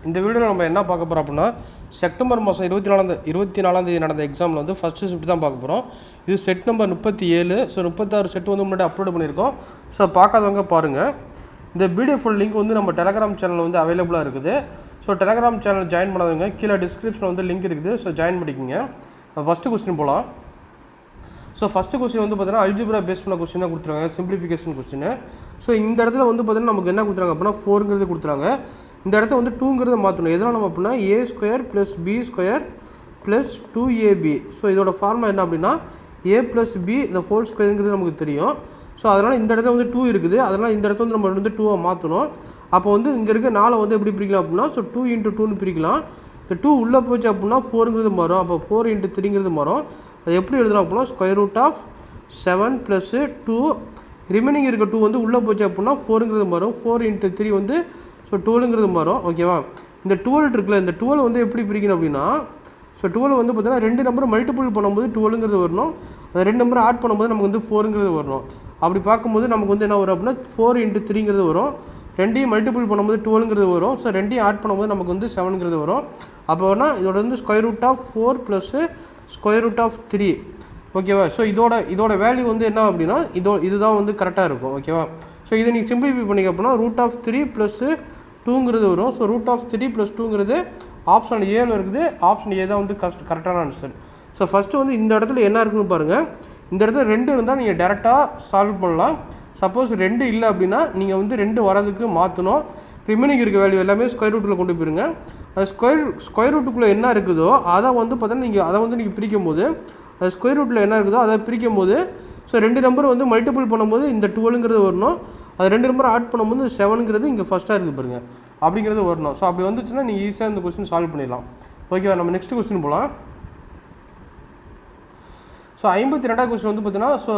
இந்த வீடியோவில் நம்ம என்ன பார்க்க போகிறோம் அப்படின்னா செப்டம்பர் மாதம் 24ஆம் தேதி நடந்த எக்ஸாமில் வந்து ஃபஸ்ட்டு ஷிஃப்ட் தான் பார்க்க போகிறோம். இது செட் நம்பர் 37. ஸோ 36 செட் வந்து முன்னாடி அப்லோட் பண்ணியிருக்கோம். ஸோ பார்க்காதவங்க பாருங்கள். இந்த பிடிஎஃப் லிங்க் வந்து நம்ம டெலகிராம் சேனல் வந்து அவைலபிளாக இருக்குது. ஸோ டெலகிராம் சேனல் ஜாயின் பண்ணாதவங்க கீழே டிஸ்கிரிப்ஷனில் வந்து லிங்க் இருக்குது. ஸோ ஜாயின் பண்ணிக்கோங்க. ஃபஸ்ட்டு கொஸ்டின் போகலாம். ஸோ ஃபஸ்ட்டு கொஸ்டின் வந்து பார்த்தீங்கன்னா அல்ஜிப்ரா பேஸ் பண்ண கொஸ்டின் தான் கொடுத்துருக்காங்க, சிம்பிளிஃபிகேஷன் கொஸ்டின். ஸோ இந்த இடத்துல வந்து பார்த்தீங்கன்னா நமக்கு என்ன கொடுத்துறாங்க அப்படின்னா 4ங்கிறது கொடுத்துறாங்க. இந்த இடத்த வந்து 2ங்கிறத மாற்றணும். எதனால் நம்ம அப்படின்னா a² + b² + 2ab. ஸோ இதோட ஃபார்முலா என்ன அப்படின்னா a + b ² நமக்கு தெரியும். ஸோ அதனால் இந்த இடத்துல வந்து 2 இருக்குது. அதனால் இந்த இடத்த வந்து நம்ம வந்து 2 மாற்றணும். அப்போ வந்து இங்கே இருக்க 4 வந்து எப்படி பிரிக்கலாம் அப்படின்னா ஸோ 2 × 2ன்னு பிரிக்கலாம். இந்த 2 உள்ளே போச்சு அப்படின்னா 4ங்கிறது மாறும். அப்போ 4 × 3ங்கிறது மாறும். அது எப்படி எழுதலாம் அப்படின்னா √7 + 2 ரிமைனிங் இருக்க 2 வந்து உள்ளே போச்சு அப்படின்னா 4ங்கிறது மாறும். 4 × 3 வந்து ஸோ 12ங்கிறது மாறும். ஓகேவா? இந்த 12 இருக்குல்ல, இந்த 12 வந்து எப்படி பிரிக்கணும் அப்படின்னா ஸோ 12 வந்து பார்த்தீங்கன்னா 2 நம்பரை மல்டிபிள் பண்ணும்போது 12ங்கிறது வரணும். அது 2 நம்பரை ஆட் பண்ணும்போது நமக்கு வந்து 4ங்கிறது வரணும். அப்படி பார்க்கும்போது நமக்கு வந்து என்ன வரும் அப்படின்னா 4 × 3ங்கிறது வரும். ரெண்டையும் மல்டிபிள் பண்ணும்போது 12ங்கிறது வரும். ஸோ ரெண்டையும் ஆட் பண்ணும்போது நமக்கு வந்து 7ங்கிறது வரும். அப்போ வேணால் இதோட வந்து √4 + √3. ஓகேவா? ஸோ இதோட வேல்யூ வந்து என்ன அப்படின்னா இதுதான் வந்து கரெக்டாக இருக்கும். ஓகேவா? ஸோ இதை நீங்கள் சிம்பிளிஃபை பண்ணிக்க அப்படின்னா √3 + 2ங்கிறது வரும். ஸோ √3 + 2ங்கிறது ஆப்ஷன் ஏல இருக்குது. ஆப்ஷன் ஏ தான் வந்து கரெக்டான ஆன்சர். ஸோ ஃபஸ்ட்டு வந்து இந்த இடத்துல என்ன இருக்குன்னு பாருங்கள். இந்த இடத்துல 2 இருந்தால் நீங்கள் டேரெக்டாக சால்வ் பண்ணலாம். சப்போஸ் 2 இல்லை அப்படின்னா நீங்கள் வந்து 2 வரதுக்கு மாற்றணும். ரிமைனிங் இருக்க வேல்யூ எல்லாமே ஸ்கொயர் ரூட்டில் கொண்டு போயிருங்க. அது ஸ்கொயர் ரூட்டுக்குள்ளே என்ன இருக்குதோ அதை வந்து பார்த்தீங்கன்னா நீங்கள் பிரிக்கும் போது அது ஸ்கொயர் ரூட்டில் என்ன இருக்குதோ அதை பிரிக்கும் போது ஸோ 2 நம்பர் வந்து மல்டிபிள் பண்ணும்போது இந்த 12ங்கிறது வரணும். அது 2 நம்பர் ஆட் பண்ணும்போது 7ங்கிறது இங்கே ஃபஸ்ட்டாக இருக்குது பாருங்கள், அப்படிங்கிறது வரணும். ஸோ அப்படி வந்துச்சுன்னா நீங்கள் ஈஸியாக இந்த கொஸ்டின் சால்வ் பண்ணிடலாம். ஓகேவா? நம்ம நெக்ஸ்ட் கொஸ்டின் போகலாம். ஸோ 52வது கொஸ்டின் வந்து பார்த்தீங்கன்னா ஸோ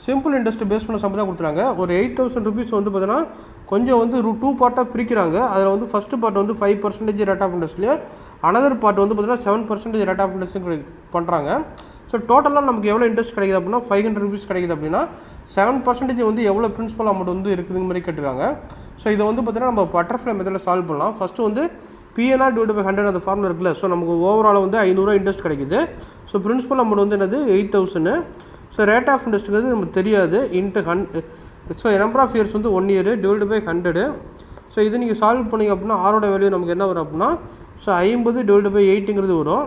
சிம்பிள் இன்ட்ரெஸ்ட் பேஸ் பண்ண சம்பளம் தான் கொடுத்துறாங்க. ஒரு 8000 rupees வந்து பார்த்தீங்கன்னா கொஞ்சம் வந்து 2 பார்ட்டாக பிரிக்கிறாங்க. அதில் வந்து ஃபஸ்ட்டு பார்ட் வந்து 5% ரேட் ஆஃப் இன்ட்ரெஸ்ட்லேயே, அனதர் பார்ட் வந்து பார்த்தீங்கன்னா 7% ரேட் ஆஃப் இன்ட்ரெஸ்ட் பண்ணுறாங்க. ஸோ டோட்டலாக நமக்கு எவ்வளோ இன்ட்ரெஸ்ட் கிடைக்குது அப்படின்னா 500 rupees கிடைக்குது. அப்படின்னா 7% வந்து எவ்வளோ பிரின்சிபல் அமௌண்ட் வந்து இருக்குதுங்க மாதிரி கேட்டுருக்காங்க. ஸோ இதை வந்து பார்த்தீங்கன்னா நம்ம பட்டர்ஃப்ளை மெத்தடில் சால்வ் பண்ணலாம். ஃபஸ்ட்டு வந்து PNR / 100 அந்த ஃபார்முலா இருக்குல்ல. ஸோ நமக்கு ஓவரால் வந்து 500 இன்ட்ரெஸ்ட் கிடைக்குது. ஸோ பிரின்சிபல் அமௌண்ட் வந்து என்னது 8000. ஸோ ரேட் ஆஃப் இன்ட்ரெஸ்ட்டுங்கிறது நமக்கு தெரியாது. ஸோ நம்பர் ஆஃப் இயர்ஸ் வந்து 1 year / 100. ஸோ இது நீங்கள் சால்வ் பண்ணிங்க அப்படின்னா ஆரோட வேல்யூ நமக்கு என்ன வரும் அப்படின்னா ஸோ 50 / 8ங்கிறது வரும்.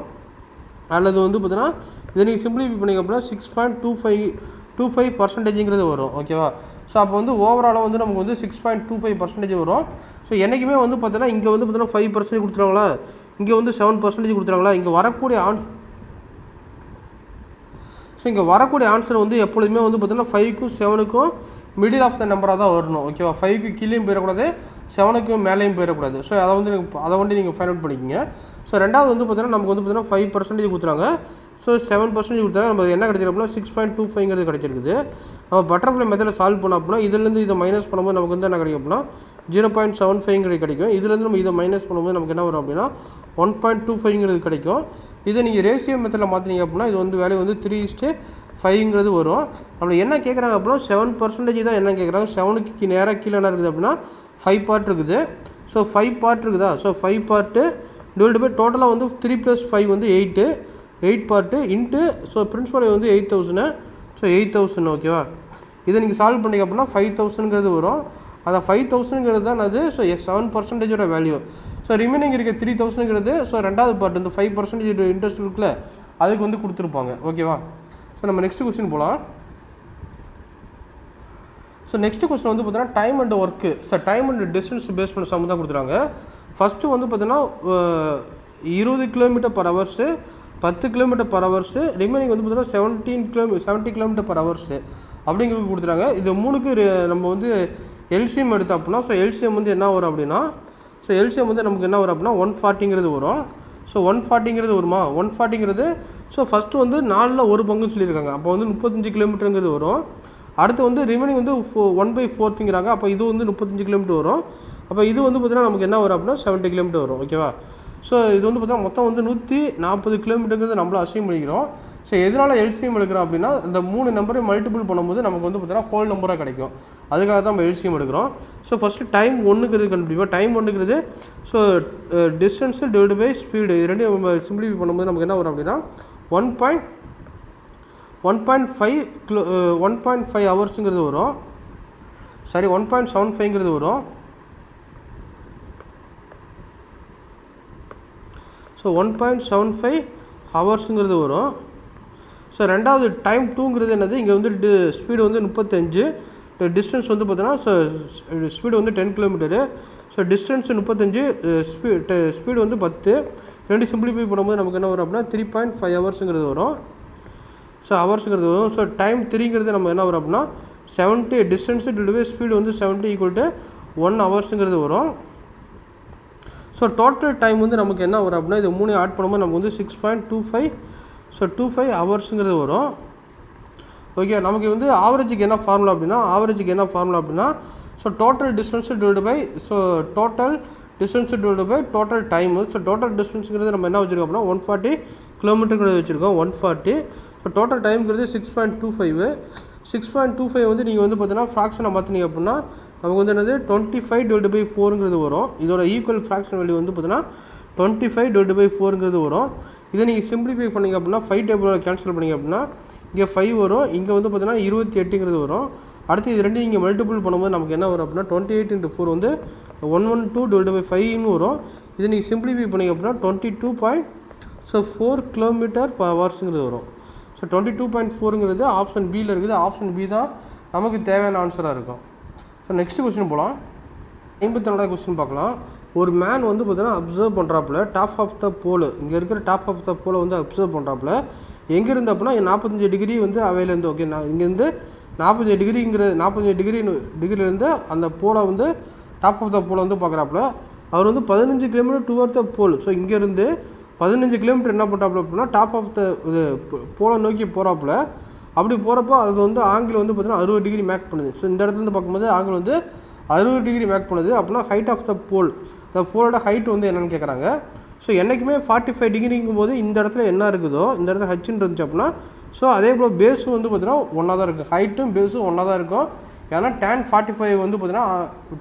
அல்லது வந்து பார்த்தீங்கன்னா இதை நீங்கள் சிம்பிளிஃபை பண்ணிங்க அப்படின்னா 6.25% வரும். ஓகேவா? ஸோ அப்போ வந்து ஓவராலாக வந்து நமக்கு வந்து 6.25% வரும். ஸோ என்றைக்குமே வந்து பார்த்தீங்கன்னா இங்கே வந்து பார்த்தீங்கன்னா 5% கொடுத்துருவாங்களா, இங்கே வந்து 7% கொடுத்துருவாங்களா, இங்கே வரக்கூடிய ஆன்சர் வந்து எப்பொழுதுமே வந்து பார்த்தீங்கன்னா 5க்கும் 7க்கும் மிடில் ஆஃப் த நம்பராக தான் வரணும். ஓகேவா? 5க்கு கீழேயும் போயிடக்கூடாது, 7க்கு மேலேயும் போயிடக்கூடாது. ஸோ அதை வந்து நீங்கள் ஃபைண்ட் அவுட் பண்ணிக்கோங்க. ஸோ ரெண்டாவது வந்து பார்த்தீங்கன்னா நமக்கு வந்து பார்த்தீங்கன்னா 5% கொடுத்துறாங்க. ஸோ 7% கொடுத்தாங்க. நமக்கு என்ன கிடைச்சிருக்கு அப்படின்னா 6.25ங்கிறது கிடைச்சிருக்குது. நம்ம பட்டர்ஃப்ளை மெத்தடில் சால்வ் பண்ணோம் அப்படின்னா இதுலேருந்து இதை மைனஸ் பண்ணும்போது நமக்கு வந்து என்ன கிடைக்கும் அப்படின்னா 0.75ங்கிறது கிடைக்கும். இதுலேருந்து நம்ம இதை மைனஸ் பண்ணும்போது நமக்கு என்ன வரும் அப்படின்னா 1.25ங்கிறது கிடைக்கும். இதை நீங்கள் ரேஷியோ மெத்தடில் மாற்றினீங்க அப்படின்னா இது வந்து வேல்யூ வந்து 3:5ங்கிறது வரும். நம்மளுக்கு என்ன கேட்குறாங்க அப்படின்னா 7% தான் என்ன கேட்குறாங்க. 7க்கு நேராக கீழே என்ன இருக்குது அப்படின்னா 5 பார்ட் இருக்குது. ஸோ 5 பார்ட் இருக்குதா. ஸோ 5 பார்ட்டு / டோட்டலாக வந்து 3 + 5 வந்து 8 பார்ட்டு இன்ட்டு ஸோ பிரின்சிபல் வந்து 8000. ஸோ 8000. ஓகேவா? இதை நீங்கள் சால்வ் பண்ணிங்க அப்படின்னா 5000ங்கிறது வரும். அந்த 5000ங்கிறது தான் அது. ஸோ 7%ஓட வேல்யூ. ஸோ ரிமைனிங் இருக்க 3000ங்கிறது ஸோ ரெண்டாவது பார்ட் இந்த 5% இன்ட்ரெஸ்ட் இருக்குல்ல அதுக்கு வந்து கொடுத்துருப்பாங்க. ஓகேவா? ஸோ நம்ம நெக்ஸ்ட் கொஸ்டின் போகலாம். ஸோ நெக்ஸ்ட் கொஸ்டின் வந்து பார்த்தீங்கன்னா time and work. So time and distance base பண்ண சம் தான் கொடுத்துருக்காங்க. ஃபஸ்ட்டு வந்து பார்த்தீங்கன்னா 20 km/h 10 km/h, ரிமைனிங் வந்து பார்த்தீங்கன்னா 70 km/h அப்படிங்கிறது கொடுத்துறாங்க. இது 3க்கு நம்ம வந்து எல்சிஎம் எடுத்தோம் அப்படின்னா ஸோ எல்சிஎம் வந்து என்ன வரும் அப்படின்னா ஸோ எல்சிஎம் வந்து நமக்கு என்ன வரும் அப்படின்னா 140ங்கிறது வரும். ஸோ 140ங்கிறது வருமா. 140ங்கிறது ஸோ ஃபஸ்ட்டு வந்து 4ல் 1 பங்குன்னு சொல்லியிருக்காங்க. அப்போ வந்து 35 km வரும். அடுத்து வந்து ரிமைனிங் வந்து 1/4ங்கிறாங்க. அப்போ இது வந்து 35 km வரும். அப்போ இது வந்து பார்த்தீங்கன்னா நமக்கு என்ன வரும் அப்படின்னா 70 km வரும். ஓகேவா? ஸோ இது வந்து பார்த்தீங்கன்னா மொத்தம் வந்து 140 km நம்மள அசைன் பண்ணிக்கிறோம். ஸோ எதனால் எல்சிஎம் எடுக்கிறோம் அப்படின்னா இந்த 3 நம்பரை மல்டிபிள் பண்ணும்போது நமக்கு வந்து பார்த்தீங்கன்னா ஹோல் நம்பராக கிடைக்கும். அதுக்காக தான் நம்ம எல்சிஎம் எடுக்கிறோம். ஸோ ஃபஸ்ட்டு டைம் ஒன்றுங்கிறது கண்டுபிடிப்போம். டைம் ஒன்றுங்கிறது so distance divide by speed இது ரெண்டையும் நம்ம சிம்பிளிஃபை பண்ணும்போது நமக்கு என்ன வரும் அப்படின்னா 1.5 ஹவர்ஸுங்கிறது வரும். சாரி 1.75ங்கிறது வரும். ஸோ 1.75 ஹவர்ஸுங்கிறது வரும். ஸோ ரெண்டாவது டைம் 2ங்கிறது என்னது, இங்கே வந்து ஸ்பீடு வந்து 35, டிஸ்டன்ஸ் வந்து பார்த்தீங்கன்னா ஸோ ஸ்பீடு வந்து 10 கிலோமீட்டரு. ஸோ டிஸ்டன்ஸ் 35, ஸ்பீடு வந்து 10. ரெண்டு சிம்பிளிஃபை பண்ணும்போது நமக்கு என்ன வரும் அப்படின்னா 3.5 ஹவர்ஸுங்கிறது வரும். ஸோ ஹவர்ஸுங்கிறது வரும். ஸோ டைம் 3ங்கிறது நம்ம என்ன வரும் அப்படின்னா 70, டிஸ்டன்ஸு டிவைட் பை ஸ்பீடு வந்து 70 = 1 ஹவர்ஸுங்கிறது வரும். ஸோ டோட்டல் டைம் வந்து நமக்கு என்ன வரும் அப்படின்னா இது 3 ஆட் பண்ணும்போது நமக்கு வந்து 6.25, ஸோ 25 ஹவர்ஸுங்கிறது வரும். ஓகே, நமக்கு வந்து ஆவரேஜுக்கு என்ன ஃபார்முலா அப்படின்னா so total distance divide by so total distance divide by total time. So total டிஸ்டன்ஸுங்கிறது நம்ம என்ன வச்சுருக்கோம் அப்படின்னா 140 கிலோமீட்டருங்கிறது வச்சுருக்கோம் 140. So total டைம்ங்கிறது 6.25. 6.25 வந்து நீங்கள் வந்து பார்த்தீங்கன்னா ஃப்ராக்ஷனை மாற்றினீங்க அப்படின்னா நமக்கு வந்து என்னது 25/4ங்கிறது வரும். இதோட ஈக்குவல் ஃப்ராக்ஷன் வேல்யூ வந்து பார்த்தீங்கன்னா 25/4ங்கிறது வரும். இதை நீங்கள் சிம்பிளிஃபை பண்ணிங்க அப்படின்னா 5 டேபிளோட கேன்சல் பண்ணிங்க அப்படின்னா இங்கே 5 வரும். இங்கே வந்து பார்த்தீங்கன்னா 28ங்கிறது வரும். அடுத்து இது ரெண்டு இங்கே மல்டிபிள் பண்ணும்போது நமக்கு என்ன வரும் அப்படின்னா 28 × 4 வந்து 112/5ன்னு வரும். இதை நீங்கள் சிம்பிளிஃபை பண்ணிங்க அப்படின்னா 22.4 km/hங்கிறது வரும். ஸோ 22.4ங்கிறது ஆப்ஷன் பியில் இருக்குது. ஆப்ஷன் பி தான் நமக்கு தேவையான ஆன்சராக இருக்கும். ஸோ நெக்ஸ்ட் கொஸ்டின் போகலாம். 54வது கொஸ்டின் பார்க்கலாம். ஒரு மேன் வந்து பார்த்தீங்கன்னா அப்சர்வ் பண்ணுறாப்புல டாப் ஆஃப் த போல், இங்கே இருக்கிற டாப் ஆஃப் த போலை வந்து அப்சர்வ் பண்ணுறாப்புல எங்கே இருந்து அப்படின்னா 45 டிகிரி வந்து அவையிலேருந்து ஓகே நான் இங்கேருந்து 45 டிகிரிலேருந்து அந்த போலை வந்து டாப் ஆஃப் த போலை வந்து பார்க்குறாப்புல அவர் வந்து 15 kilometre toward the pole. So இங்கேருந்து 15 கிலோமீட்டர் என்ன பண்ணுறாப்புல அப்படின்னா டாப் ஆஃப் த இது போலை நோக்கி போகிறாப்புல. அப்படி போகிறப்போ அது வந்து ஆங்கிள் வந்து பார்த்தீங்கன்னா 60 டிகிரி மேக் பண்ணுது. ஸோ இந்த இடத்துலேருந்து பார்க்கும்போது ஆங்கிள் வந்து 60 டிகிரி மேக் பண்ணுது. அப்படின்னா ஹைட் ஆஃப் த போல், இந்த போலோட ஹைட் வந்து என்னென்னு கேட்குறாங்க. ஸோ என்றைக்குமே 45 டிகிரிங்கும் போது இந்த இடத்துல என்ன இருக்குதோ இந்த இடத்துல ஹச்சுன்னு இருந்துச்சு அப்படின்னா ஸோ அதே போல் பேஸும் வந்து பார்த்தீங்கன்னா ஒன்றா தான் இருக்குது. ஹைட்டும் பேஸும் ஒன்றா தான் இருக்கும். ஏன்னா tan 45 வந்து பார்த்தீங்கன்னா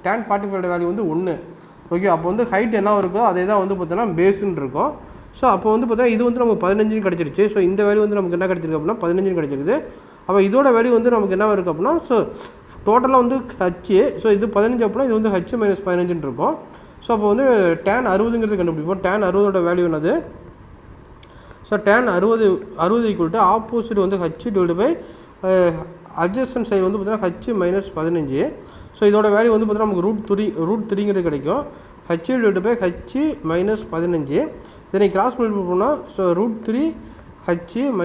tan 45 வேல்யூ வந்து 1. ஓகே, அப்போ வந்து ஹைட் என்ன இருக்கோ அதே தான் வந்து பார்த்தீங்கன்னா பேஸுன்னு இருக்கும். ஸோ அப்போ வந்து பார்த்தீங்கன்னா இது வந்து நமக்கு 15 கிடச்சிருச்சு. ஸோ இந்த வேல்யூ வந்து நமக்கு என்ன கிடச்சிருக்கு அப்படின்னா 15 கிடச்சிருக்குது. அப்போ இதோட வேல்யூ வந்து நமக்கு என்ன இருக்குது அப்படின்னா ஸோ டோட்டலாக வந்து ஹச்சு. ஸோ இது 15 அப்படின்னா இது வந்து ஹச்சு - 15 இருக்கும். ஸோ அப்போ வந்து tan 60ங்கிறது கண்டுபிடிப்போம். tan 60ஓட வேல்யூ என்னது? ஸோ tan 60 ஆப்போசிட் வந்து ஹச்சு டிவைட் பை அட்ஜஸ்டன்ட் சைடு வந்து பார்த்தீங்கன்னா ஹச்சு - 15. ஸோ இதோட வேல்யூ வந்து பார்த்தீங்கன்னா நமக்கு √3ங்கிறது கிடைக்கும். ஹச்சு டிவைட் பை ஹச்சு - 15. இதை கிராஸ் மல்டிபிள் பண்ணால் ஸோ √3 ஹச்சு -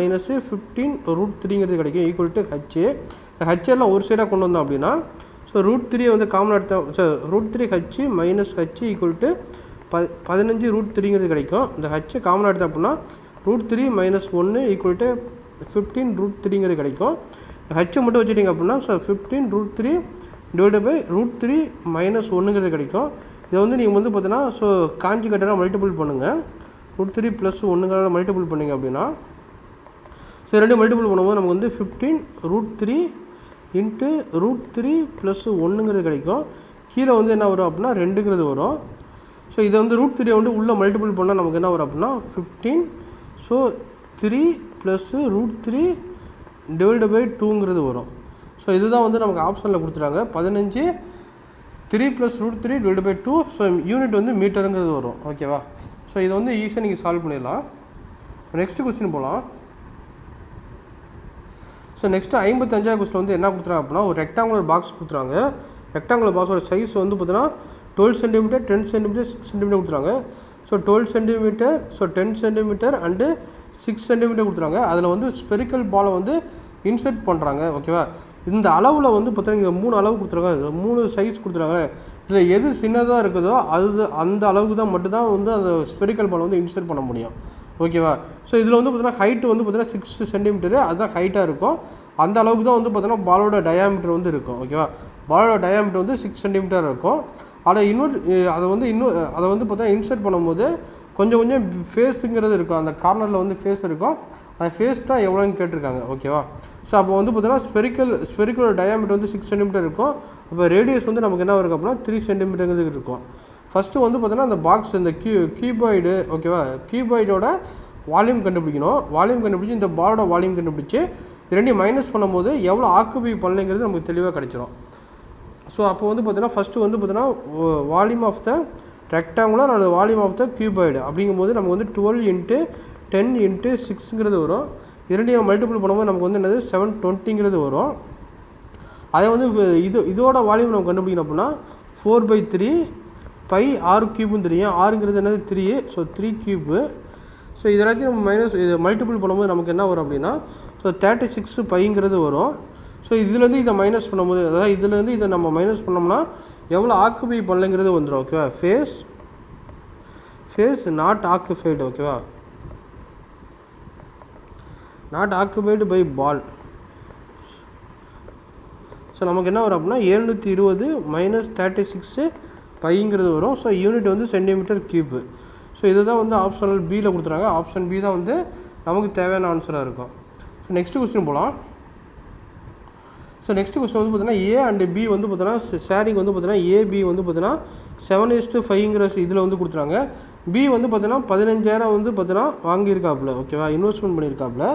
15 √3ங்கிறது கிடைக்கும் ஈக்குவல் டு ஹச்சு. ஹச்செல்லாம் ஒரு சைடாக கொண்டு வந்தோம் அப்படின்னா ஸோ √3 வந்து காமன் எடுத்தோம். ஸோ √3 ஹச்சு - ஹச்சு ஈக்குவல் டு 15 √3ங்கிறது கிடைக்கும். இந்த ஹச்சு காமன் எடுத்தோம் அப்படின்னா √3 - 1 ஈக்குவல் டு 15 √3ங்கிறது கிடைக்கும். ஹச்சை மட்டும் வச்சுட்டிங்க அப்படின்னா ஸோ 15 √3 டிவைட் பை √3 - 1ங்கிறது கிடைக்கும். இதை வந்து நீங்கள் வந்து பார்த்தீங்கன்னா ஸோ காஞ்சுகேட்டடாக மல்டிபிள் பண்ணுங்கள். √3 + 1ங்கிறத மல்டிபிள் பண்ணிங்க அப்படின்னா ஸோ ரெண்டு மல்டிபிள் பண்ணும்போது நமக்கு வந்து 15 √3 × √3 + 1ங்கிறது கிடைக்கும். கீழே வந்து என்ன வரும் அப்படின்னா 2ங்கிறது வரும். ஸோ இதை வந்து √3 வந்து உள்ளே மல்டிபிள் பண்ணால் நமக்கு என்ன வரும் அப்படின்னா 15 ஸோ 3 + √3 டிவைட் பை 2ங்கிறது வரும். ஸோ இதுதான் வந்து நமக்கு ஆப்ஷனில் கொடுத்துட்டாங்க. 15 3 + √3 டிவைட் பை 2. ஸோ யூனிட் வந்து மீட்டருங்கிறது வரும். ஓகேவா? ஸோ இதை வந்து ஈஸியாக நீங்கள் சால்வ் பண்ணிடலாம். நெக்ஸ்ட் கொஸ்டின் போகலாம். ஸோ நெக்ஸ்ட்டு 55வது கொஸ்டின் வந்து என்ன கொடுத்துறாங்க அப்படின்னா ஒரு ரெக்டாங்குலர் பாக்ஸ் கொடுத்துறாங்க. ரெக்டாங்குலர் பாக்ஸோட சைஸ் வந்து பார்த்தீங்கன்னா 12 சென்டிமீட்டர் 10 சென்டிமீட்டர் 6 சென்டிமீட்டர் கொடுத்துறாங்க. So 12 centimetre so 10 centimetre and 6 centimetre கொடுத்துறாங்க. அதில் வந்து ஸ்பெரிக்கல் பாலை வந்து இன்சர்ட் பண்ணுறாங்க. ஓகேவா? இந்த அளவில் வந்து பார்த்தீங்கன்னா இங்கே 3 அளவு கொடுத்துருக்காங்க. 3 சைஸ் கொடுத்துருக்காங்க. இதில் எது சின்னதாக இருக்குதோ அந்த அளவுக்கு தான் மட்டும்தான் வந்து அந்த ஸ்பெரிக்கல் பால் வந்து இன்சர்ட் பண்ண முடியும். ஓகேவா? ஸோ இதில் வந்து பார்த்தீங்கன்னா ஹைட்டு வந்து பார்த்தீங்கன்னா 6 சென்டிமீட்டரு அதுதான் ஹைட்டாக இருக்கும். அந்த அளவுக்கு தான் வந்து பார்த்தீங்கன்னா பாலோட டயாமீட்டர் வந்து இருக்கும். ஓகேவா? பாலோட டயாமீட்டர் வந்து 6 சென்டிமீட்டர் இருக்கும். அதை வந்து பார்த்தீங்கன்னா இன்சர்ட் பண்ணும்போது கொஞ்சம் கொஞ்சம் ஃபேஸுங்கிறது இருக்கும், அந்த கார்னரில் வந்து ஃபேஸ் இருக்கும், அந்த ஃபேஸ் தான் எவ்வளோன்னு கேட்டிருக்காங்க. ஓகேவா? ஸோ அப்போ வந்து பார்த்தீங்கன்னா ஸ்பெரிக்கல் டயாமீட்டர் வந்து 6 சென்டிமீட்டர் இருக்கும். அப்போ ரேடியஸ் வந்து நமக்கு என்ன இருக்கும் அப்படின்னா 3 சென்டிமீட்டருங்கிறது இருக்கும். ஃபஸ்ட்டு வந்து பார்த்தீங்கன்னா அந்த பாக்ஸ் இந்த கியூபாய்டு, ஓகேவா, கியூபாய்டோட வால்யூம் கண்டுபிடிக்கணும். வால்யூம் கண்டுபிடிச்சி இந்த பாலோட வால்யூம் கண்டுபிடிச்சி ரெண்டையும் மைனஸ் பண்ணும்போது எவ்வளோ ஆக்குபை பண்ணலைங்கிறது நமக்கு தெளிவாக கிடைச்சிடும். ஸோ அப்போ வந்து பார்த்தீங்கன்னா ஃபஸ்ட்டு வந்து பார்த்தீங்கன்னா வால்யூம் ஆஃப் த ரெக்டாங்குலர் அல்லது வால்யூம் ஆஃப் த கியூபாய்டு அப்படிங்கும்போது நமக்கு வந்து 12 × 10 × 6ங்கிறது வரும். இரண்டையும் மல்டிபிள் பண்ணும்போது நமக்கு வந்து என்னது 720ங்கிறது வரும். அதே வந்து இதோட வால்யூம் நம்ம கண்டுபிடிக்கணும் அப்படின்னா 4/3 பை ஆர் கியூப்னு தெரியும். ஆறுங்கிறது என்னது 3, ஸோ 3 கியூபு. ஸோ இது எல்லாத்தையும் நம்ம இது மல்டிபிள் பண்ணும்போது நமக்கு என்ன வரும் அப்படின்னா ஸோ 36 பைங்கிறது வரும். ஸோ இதுலேருந்து இதை மைனஸ் பண்ணும்போது, அதாவது இதுலேருந்து இதை நம்ம மைனஸ் பண்ணோம்னா எவ்வளோ ஆக்குபை பண்ணலைங்கிறது வந்துடும். ஓகேவா? ஃபேஸ் நாட் ஆக்குபைடு, ஓகேவா, not occupied by ball. So நமக்கு என்ன வரும் அப்படின்னா 720 - 36 பைங்கிறது வரும். ஸோ யூனிட் வந்து சென்டிமீட்டர் கியூப்பு. ஸோ இதுதான் வந்து ஆப்ஷனல் பியில் கொடுத்துறாங்க. ஆப்ஷன் பி தான் வந்து நமக்கு தேவையான ஆன்சராக இருக்கும். ஸோ நெக்ஸ்ட் கொஸ்டின் போகலாம். ஸோ நெக்ஸ்ட் கொஸ்டின் வந்து பார்த்தீங்கன்னா ஏ அண்ட் பி வந்து பார்த்தீங்கன்னா ஷேரிங் வந்து பார்த்தீங்கன்னா ஏபி வந்து பார்த்தீங்கன்னா 7:5ங்கிற இதில் வந்து கொடுத்துறாங்க. பி வந்து பார்த்தீங்கன்னா 15,000 வந்து பார்த்தீங்கன்னா வாங்கியிருக்காப்புல, ஓகேவா, இன்வெஸ்ட்மெண்ட் பண்ணியிருக்காப்புல.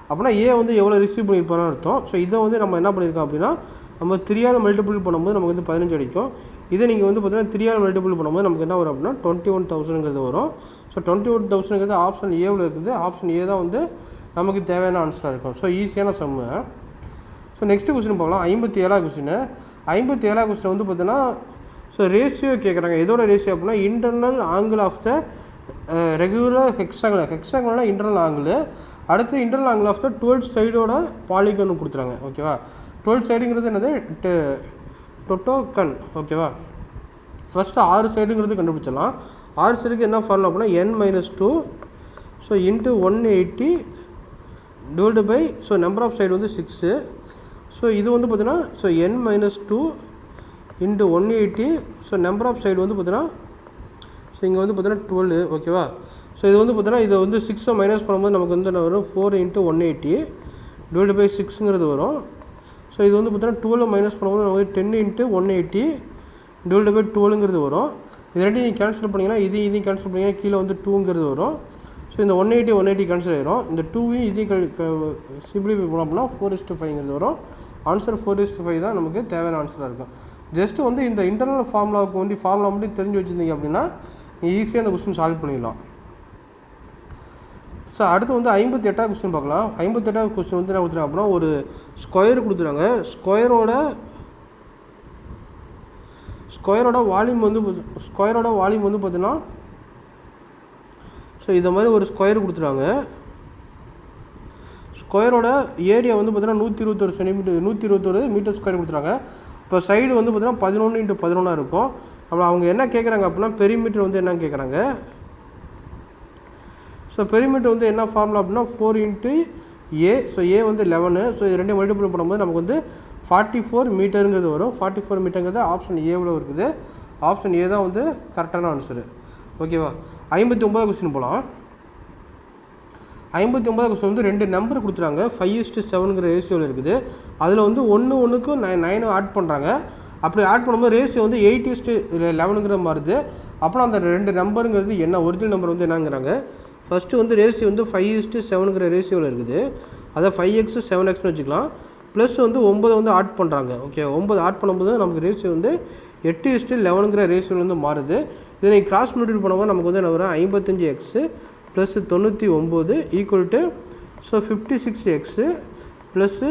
அப்படின்னா ஏ வந்து எவ்வளோ ரிசீவ் பண்ணியிருப்பான்னு அர்த்தம். ஸோ இதை வந்து நம்ம என்ன பண்ணியிருக்கோம் அப்படின்னா நம்ம 3ஆல் மல்டிபிள் பண்ணும்போது நமக்கு வந்து 15 கிடைக்கும். இதை நீங்கள் வந்து பார்த்தீங்கன்னா 3ஆல் மல்டிபிள் பண்ணும்போது நமக்கு என்ன வரும் அப்படின்னா 21,000ங்கிறது வரும். ஸோ 21,000ங்கிறது ஆப்ஷன் ஏவில் இருக்குது. ஆப்ஷன் ஏ தான் வந்து நமக்கு தேவையான ஆன்சராக இருக்கும். ஸோ ஈஸியான சம்மு. ஸோ நெக்ஸ்ட் கொஸ்டின் பார்க்கலாம். 57ஆவது கொஸ்டின். 57ஆவது கொஸ்டின் வந்து பார்த்தீங்கன்னா ஸோ ரேஷியோ கேட்குறாங்க. எதோட ரேஷியோ அப்படின்னா internal angle of the regular ஹெக்ஸாங்கல்னா இன்டர்னல் ஆங்கிள். அடுத்து இன்டர்னல் ஆங்கிள் ஆஃப் த 12 சைடோட பாலிகன் கொடுத்துறாங்க. ஓகேவா? 12 சைடுங்கிறது என்னது டொட்டோகன். ஓகேவா? ஃபஸ்ட்டு 6 சைடுங்கிறது கண்டுபிடிச்சிடலாம். 6 சைடுக்கு என்ன ஃபார்முலா அப்படின்னா n-2 so into 180 divide by so number of side வந்து 6. ஸோ இது வந்து பார்த்தீங்கன்னா so n-2 into 180 so number of side வந்து பார்த்தீங்கன்னா ஸோ இங்கே வந்து பார்த்தீங்கன்னா 12. ஓகேவா? ஸோ இது வந்து பார்த்தீங்கன்னா இதை வந்து 6 மைனஸ் பண்ணும்போது நமக்கு வந்து என்ன வரும் 4 × 180 டிவைடு பை 6ங்கிறது வரும். ஸோ இது வந்து பார்த்தீங்கன்னா 12 மைனஸ் பண்ணும்போது நமக்கு 10 × 180 டிவைடு பை 12ங்கிறது வரும். இது ரெண்டையும் நீங்கள் கேன்சல் பண்ணிங்கன்னா இதையும் கேன்சல் பண்ணிங்கன்னா கீழே வந்து 2ங்கிறது வரும். ஸோ இந்த 180 கேன்சல் ஆகிடும். இந்த 2வையும் இதையும் சிம்பிளிஃபை பண்ணோம் அப்படின்னா 4:5ங்கிறது வரும். ஆன்சர் 4:5 தான் நமக்கு தேவையான ஆன்சராக இருக்கும். ஜஸ்ட்டு வந்து இந்த இன்டர்னல் ஃபார்முலாவுக்கு வந்து ஃபார்முலா மட்டும் தெரிஞ்சு வச்சுருந்தீங்க அப்படின்னா நீங்கள் ஈஸியாக அந்த கொஸ்டின் சால்வ் பண்ணிடலாம். ஸோ அடுத்து வந்து 58ஆவது கொஸ்டின் பார்க்கலாம். 58ஆவது கொஸ்டின் வந்து என்ன கொடுத்துருக்காங்க அப்படின்னா ஒரு ஸ்கொயர் கொடுத்துருக்காங்க. ஸ்கொயரோட வால்யூம் வந்து பார்த்தீங்கன்னா ஸோ இந்த மாதிரி ஒரு ஸ்கொயர் கொடுத்துருக்காங்க. ஸ்கொயரோட ஏரியா வந்து பார்த்தீங்கன்னா 121 சென்டிமீட்டர் 121 மீட்டர் ஸ்கொயர் கொடுத்துருக்காங்க. இப்போ சைடு வந்து பார்த்தீங்கன்னா 11 × 11 இருக்கும். அப்புறம் அவங்க என்ன கேட்குறாங்க அப்படின்னா பெரிமீட்டர் வந்து என்ன கேட்குறாங்க. ஸோ பெரிமீட்டர் வந்து என்ன ஃபார்முலா அப்படின்னா 4 × A. ஸோ ஏ வந்து 11. ஸோ இது ரெண்டையும் மல்டிபிள் பண்ணும்போது நமக்கு வந்து 44 மீட்டருங்கிறது வரும். 44 மீட்டருங்கிறது ஆப்ஷன் ஏவில் இருக்குது. ஆப்ஷன் ஏ தான் வந்து கரெக்டான ஆன்சரு. ஓகேவா? 59ஆவது கொஸ்டின் போகலாம். 59ஆவது கொஸ்டின் வந்து 2 நம்பர் கொடுத்துறாங்க. 5:7ங்கிற ரேஷியோவில் இருக்குது. அதில் வந்து 1:1க்கு 9 ஆட் பண்ணுறாங்க. அப்படி ஆட் பண்ணும்போது ரேஷியோ வந்து 8:11ங்கிற மாறுது. அப்புறம் அந்த 2 நம்பருங்கிறது என்ன, ஒரிஜினல் நம்பர் வந்து என்னங்கிறாங்க. ஃபஸ்ட்டு வந்து ரேஷியோ வந்து 5:7ங்கிற ரேஷியோவில் இருக்குது. அதை 5x 7xன்னு வச்சுக்கலாம். ப்ளஸ் வந்து 9 வந்து ஆட் பண்ணுறாங்க. ஓகே, 9 ஆட் பண்ணும்போது நமக்கு ரேஷியோ வந்து 8:11ங்கிற ரேஷியோவில் வந்து மாறுது. இதை நீங்கள் கிராஸ் மல்டிபிள் பண்ணும்போது நமக்கு வந்து என்ன வரும் 55x plus 99 equal to so 56x plus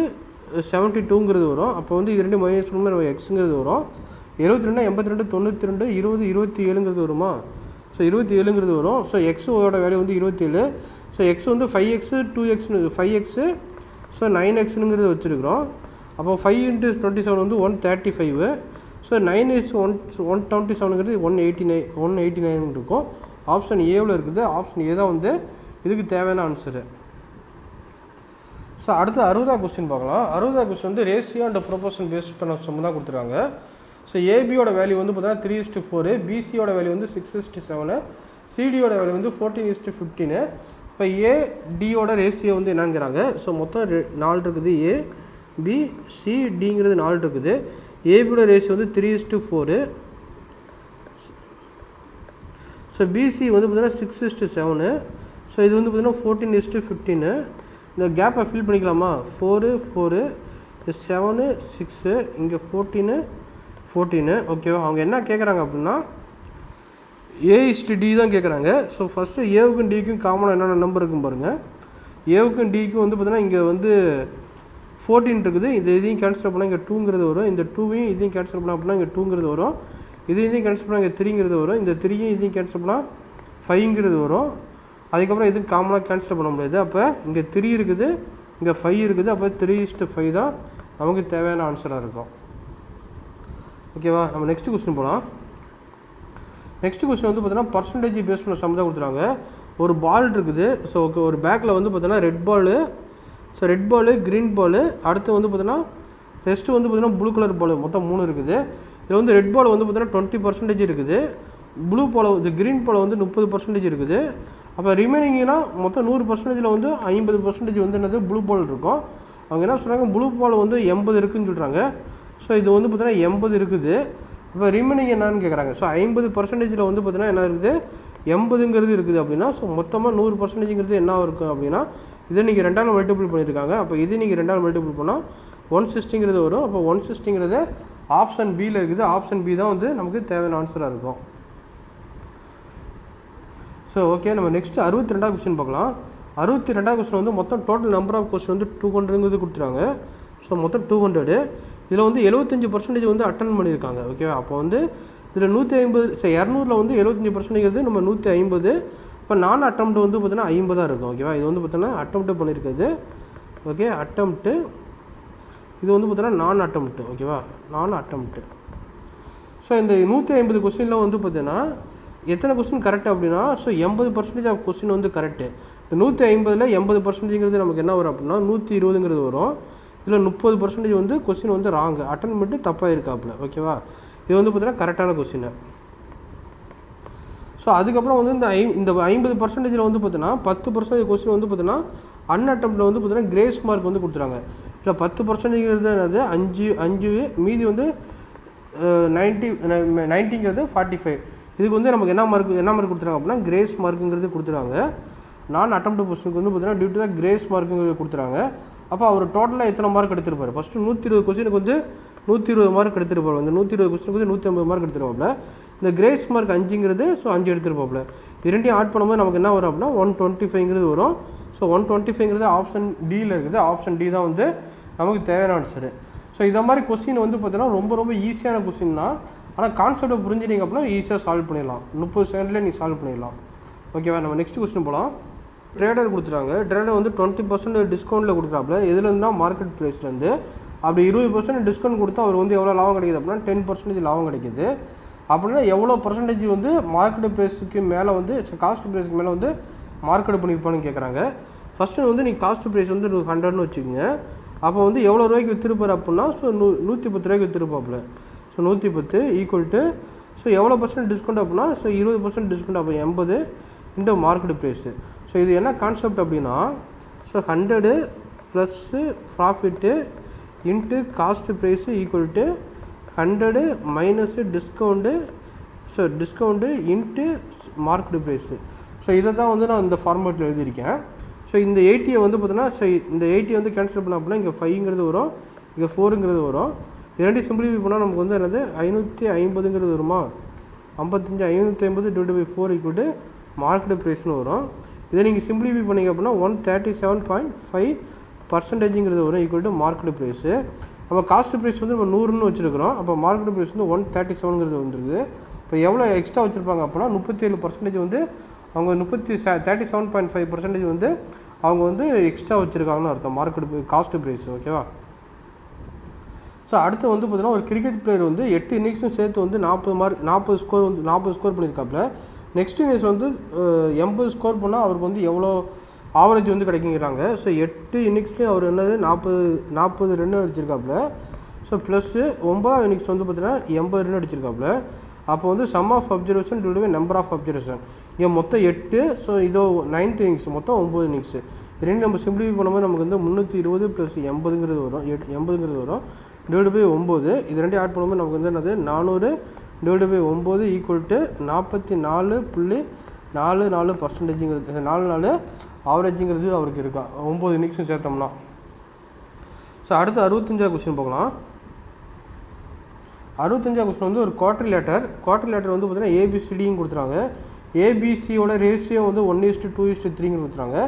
72ங்கிறது வரும். அப்போ வந்து இது ரெண்டு மைனஸ் பண்ணும்போது நம்ம எக்ஸுங்கிறது வரும். 72 82 92 20 27ங்கிறது வருமா. ஸோ 27ங்கிறது வரும். ஸோ எக்ஸோட வேல்யூ வந்து 27. ஸோ எக்ஸ் வந்து 5x 2x 5x ஸோ 9xங்கிறது வச்சுருக்கிறோம். அப்போ 5 × 27 வந்து 135. ஸோ 9 is 127ங்கிறது 189 இருக்கும். ஆப்ஷன் ஏவில் இருக்குது. ஆப்ஷன் ஏ தான் வந்து இதுக்கு தேவையான ஆன்சரு. ஸோ அடுத்து 60ஆவது கொஸ்டின் பார்க்கலாம். 60ஆவது கொஸ்டின் வந்து ரேஷியோ அண்ட் ப்ரொபோர்ஷன் பேஸ் பண்ண சம் தான் கொடுத்துருக்காங்க. ஸோ ஏபியோட வேல்யூ வந்து பார்த்தீங்கன்னா 3:4, பிசியோட வேல்யூ வந்து 6:7, சிடியோட வேல்யூ வந்து 14:15. இப்போ ஏடியோட ரேஷியோ வந்து என்னங்கிறாங்க. ஸோ மொத்தம் 4 இருக்குது. ஏ பி சி டிங்கிறது 4 இருக்குது. ஏபியோட ரேஷியோ வந்து 3:4. ஸோ பிசி வந்து பார்த்தீங்கன்னா 6:7. ஸோ இது வந்து பார்த்தீங்கன்னா 14:15. இந்த கேப்பை ஃபில் பண்ணிக்கலாமா? 4 4 7 6 இங்கே 14 ஓகேவா. அவங்க என்ன கேட்குறாங்க அப்படின்னா A/D தான் கேட்குறாங்க. ஸோ ஃபஸ்ட்டு ஏவுக்கும் டிக்கும் காமனாக என்னென்ன நம்பர் இருக்கும் பாருங்கள். ஏவுக்கும் டிக்கும் வந்து பார்த்தீங்கன்னா இங்கே வந்து 14 இருக்குது. இதையும் கேன்சல் பண்ணால் இங்கே 2ங்கிறது வரும். இந்த 2வையும் இதையும் கேன்சல் பண்ணால் அப்படின்னா இங்கே 2ங்கிறது வரும். இதையும் கேன்சல் பண்ணால் இங்கே 3ங்கிறது வரும். இந்த 3யும் இதையும் கேன்சல் பண்ணால் 5ங்கிறது வரும். அதுக்கப்புறம் எதுவும் காமனாக கேன்சல் பண்ண முடியாது. அப்போ இங்கே 3 இருக்குது, இங்கே 5 இருக்குது. அப்போ 3:5 தான் நமக்கு தேவையான ஆன்சராக இருக்கும். ஓகேவா. நம்ம நெக்ஸ்ட் கொஸ்டின் போகலாம். நெக்ஸ்ட் கொஸ்டின் வந்து பார்த்தீங்கன்னா பர்சன்டேஜ் பேஸ் பண்ண சம் தான் கொடுத்துருவாங்க. ஒரு பால் இருக்குது. ஸோ ஒரு பேக்கில் வந்து பார்த்தீங்கன்னா red ball, so red ball, green ball, அடுத்து வந்து பார்த்தீங்கன்னா ரெஸ்ட்டு வந்து பார்த்தீங்கன்னா ப்ளூ கலர் பால், மொத்தம் 3 இருக்குது. இதில் வந்து ரெட் பால் வந்து பார்த்தீங்கன்னா 20% இருக்குது. ப்ளூ பால் இது க்ரீன் பால் வந்து 30% இருக்குது. அப்போ ரிமைனிங்னா மொத்தம் 100%ல் வந்து 50% வந்து என்னது ப்ளூ பால் இருக்கும். அவங்க என்ன சொல்கிறாங்க, ப்ளூ பால் வந்து 80 இருக்குதுன்னு சொல்கிறாங்க. ஸோ இது வந்து பார்த்தீங்கன்னா 80 இருக்குது. இப்போ ரிமைனிங் என்னன்னு கேட்குறாங்க. ஸோ 50%ல் வந்து பார்த்தீங்கன்னா என்ன இருக்குது, 80ங்கிறது இருக்குது அப்படின்னா, ஸோ மொத்தமாக 100%ங்கிறது என்ன இருக்கும் அப்படின்னா, இதை நீங்கள் 2ஆல் மல்டிபிள் பண்ணியிருக்காங்க. அப்போ இது நீங்கள் 2ஆல் மல்டிபிள் பண்ணால் 160ங்கிறது வரும். அப்போ 160ங்கிறது ஆப்ஷன் பியில் இருக்குது. ஆப்ஷன் பி தான் வந்து நமக்கு தேவையான ஆன்சராக இருக்கும். ஸோ ஓகே, நம்ம நெக்ஸ்ட்டு 62வது கொஸ்டின் பார்க்கலாம். 62வது கொஸ்டின் வந்து மொத்தம் டோட்டல் நம்பர் ஆஃப் கொஸ்டின் வந்து 200ங்கிறது கொடுத்துருக்காங்க. ஸோ மொத்தம் 200. இதில் வந்து 75% வந்து அட்டன் பண்ணியிருக்காங்க. ஓகேவா. அப்போ வந்து இதில் 150 200ல் வந்து 75% நம்ம 150. இப்போ நான் அட்டம்ப்ட் வந்து பார்த்தீங்கன்னா 50 இருக்கும். ஓகேவா. இது வந்து பார்த்தீங்கன்னா அட்டம்ப்ட் பண்ணியிருக்குது. Okay, attempt. இது வந்து பார்த்தீங்கன்னா நான் அட்டம்ப்ட். ஓகேவா, நான் அட்டம்ப்ட். ஸோ இந்த 150 கொஸ்டினில் வந்து பார்த்தீங்கன்னா எத்தனை கொஸ்டின் கரெக்ட் அப்படின்னா, ஸோ 80% ஆஃப் கொஸ்டின் வந்து கரெக்டு. 150ல் 80%ங்கிறது நமக்கு என்ன வரும் அப்படின்னா 120ங்கிறது வரும். இதில் 30% வந்து கொஸ்டின் வந்து ராங்கு, அட்டன் பண்ணிட்டு தப்பாக இருக்காப்புல. ஓகேவா. இது வந்து பார்த்தீங்கன்னா கரெக்டான கொஸ்டின். ஸோ அதுக்கப்புறம் வந்து இந்த 50%ல் வந்து பார்த்தீங்கன்னா 10% கொஸ்டின் வந்து பார்த்தீங்கன்னா அன்அட்டம்ப்டில் வந்து பார்த்தீங்கன்னா கிரேஸ் மார்க் வந்து கொடுத்துறாங்க. இல்லை 10%ங்கிறது என்னது 5 மீதி வந்து 90ங்கிறது 45. இதுக்கு வந்து நமக்கு என்ன மார்க் கொடுத்துறாங்க அப்படின்னா கிரேஸ் மார்க்குங்கிறது கொடுத்துறாங்க. நான் அட்டம்ப்ட் கொஸ்டினுக்கு வந்து பார்த்தீங்கன்னா டியூ டு த கிரேஸ் மார்க்குங்கிறது கொடுத்துறாங்க. அப்போ அவர் டோட்டலாக எத்தனை மார்க் எடுத்துருப்பார், ஃபஸ்ட்டு 120 கொஸ்டினுக்கு வந்து 120 மார்க் எடுத்துருப்பார். அந்த 120 கொஸ்டினுக்கு வந்து 150 மார்க் எடுத்துருப்பாப்ல. இந்த கிரேஸ் மார்க் 5ங்கிறது ஸோ 5 எடுத்துருப்பாப்ல. இரண்டையும் ஆட் பண்ணும்போது நமக்கு என்ன வரும் அப்படின்னா 125ங்கிறது வரும். ஸோ 125ங்கிறது ஆப்ஷன் டியில் இருக்குது. ஆப்ஷன் டி தான் வந்து நமக்கு தேவையான ஆன்சரு. ஸோ இதை மாதிரி கொஸ்டின் வந்து பார்த்தீங்கன்னா ரொம்ப ஈஸியான கொஸ்டின் தான். ஆனால் கான்செப்டை புரிஞ்சிட்டிங்க அப்படின்னா ஈஸியாக சால்வ் பண்ணிடலாம். 30 செகண்ட்லேயே நீங்கள் சால்வ் பண்ணிடலாம். ஓகேவா. நம்ம நெக்ஸ்ட் கொஸ்டின் போகலாம். ட்ரேடர் கொடுத்துட்டாங்க. ட்ரேடர் வந்து 20% டிஸ்கவுண்ட்டில் கொடுக்குறாப்புல. எதுலேருந்துனா மார்க்கெட் ப்ரைஸ்லேருந்து. அப்படி 20% டிஸ்கவுண்ட் கொடுத்தா அவர் வந்து எவ்வளோ லாபம் கிடைக்குது அப்படின்னா 10% லாபம் கிடைக்குது. அப்படின்னா எவ்வளோ பர்சன்டேஜ் வந்து மார்க்கெட் ப்ரைஸுக்கு மேலே வந்து காஸ்ட் ப்ரைஸுக்கு மேலே வந்து மார்க்கெட் பண்ணியிருப்பான்னு கேட்குறாங்க. ஃபஸ்ட்டு வந்து நீங்கள் காஸ்ட் ப்ரைஸ் வந்து 100ன்னு வச்சுக்கோங்க. அப்போ வந்து எவ்வளோ ரூபாய்க்கு விற்றுருப்பார் அப்படின்னா ஸோ 110 ரூபாய்க்கு விற்றுருப்பாப்புல. ஸோ 110 ஈக்குவல் டு ஸோ எவ்வளோ % டிஸ்கவுண்ட் அப்படின்னா ஸோ 20% டிஸ்கவுண்ட். அப்போ 80 இன்ட்டு மார்க்கெட் ப்ரைஸு. ஸோ இது என்ன கான்செப்ட் அப்படின்னா so 100 plus profit into cost price equal to 100 minus discount. So discount into market price. So இதை தான் வந்து நான் இந்த ஃபார்மேட்டில் எழுதியிருக்கேன். ஸோ இந்த 80 வந்து பார்த்தீங்கன்னா ஸோ இந்த 80 வந்து கேன்சல் பண்ண அப்படின்னா இங்கே 5ங்கிறது வரும், இங்கே 4ங்கிறது வரும். இரண்டையும் சிம்பிளிஃபை பண்ணால் நமக்கு வந்து என்னது 550ங்கிறது வருமா. 550 divide by 4 equal to market ப்ரைஸ்னு வரும். இதை நீங்கள் சிம்பிளிஃபை பண்ணிங்க அப்படின்னா 137.5%ங்கிறது வரும் ஈக்குவல் டு மார்க்கெட் ப்ரைஸு. நம்ம காஸ்ட் ப்ரைஸ் வந்து நம்ம 100ன்னு வச்சுருக்கிறோம். அப்போ மார்க்கெட் ப்ரைஸ் வந்து 137ங்கிறது வந்துருக்குது. இப்போ எவ்வளோ எக்ஸ்ட்ரா வச்சுருப்பாங்க அப்படின்னா 37% வந்து அவங்க 37.5% வந்து அவங்க வந்து எக்ஸ்ட்ரா வச்சுருக்காங்கன்னு அர்த்தம் மார்க்கெட் காஸ்ட் ப்ரைஸ். ஓகேவா. ஸோ அடுத்து வந்து பார்த்தீங்கன்னா ஒரு கிரிக்கெட் பிளேயர் வந்து 8 இன்னிங்ஸும் சேர்த்து வந்து 40 ஸ்கோர் பண்ணியிருக்காப்புல. நெக்ஸ்ட் இன்னிங்ஸ் வந்து 80 ஸ்கோர் பண்ணால் அவருக்கு வந்து எவ்வளோ ஆவரேஜ் வந்து கிடைக்குங்கிறாங்க. ஸோ 8 இன்னிங்ஸ்லேயும் அவர் என்னது 40 ரன் அடிச்சிருக்காப்புல. ஸோ ப்ளஸ்ஸு 9 இன்னிங்ஸ் வந்து பார்த்தீங்கன்னா 80 ரன் அடிச்சிருக்காப்புல. அப்போ வந்து sum of observation divided by number of observation. இங்கே மொத்தம் 8, ஸோ இதோ 9th இன்னிங்ஸ், மொத்தம் 9 இன்னிங்ஸு. ரெண்டு நம்ம சிம்பிளிஃபை பண்ணும்போது நமக்கு வந்து 320 + 80ங்கிறது வரும், 80ங்கிறது வரும், டிவைடட் பை 9. இது ரெண்டையும் ஆட் பண்ணும்போது நமக்கு வந்து என்னது 400 டிவைடட் பை 9 = 44.44%. 4 ஆவரேஜுங்கிறது அவருக்கு இருக்கா 9 இன்னிங்ஸும் சேர்த்தோம்னா. ஸோ அடுத்து 65வது கொஸ்டின் பார்க்கலாம். 65வது கொஸ்டின் வந்து ஒரு குவார்டர் லேட்டர் வந்து பார்த்தீங்கன்னா ஏபிசிடின்னு கொடுத்துறாங்க. ஏபிசியோட ரேஷியோ வந்து 1:2:3 கொடுத்துறாங்க.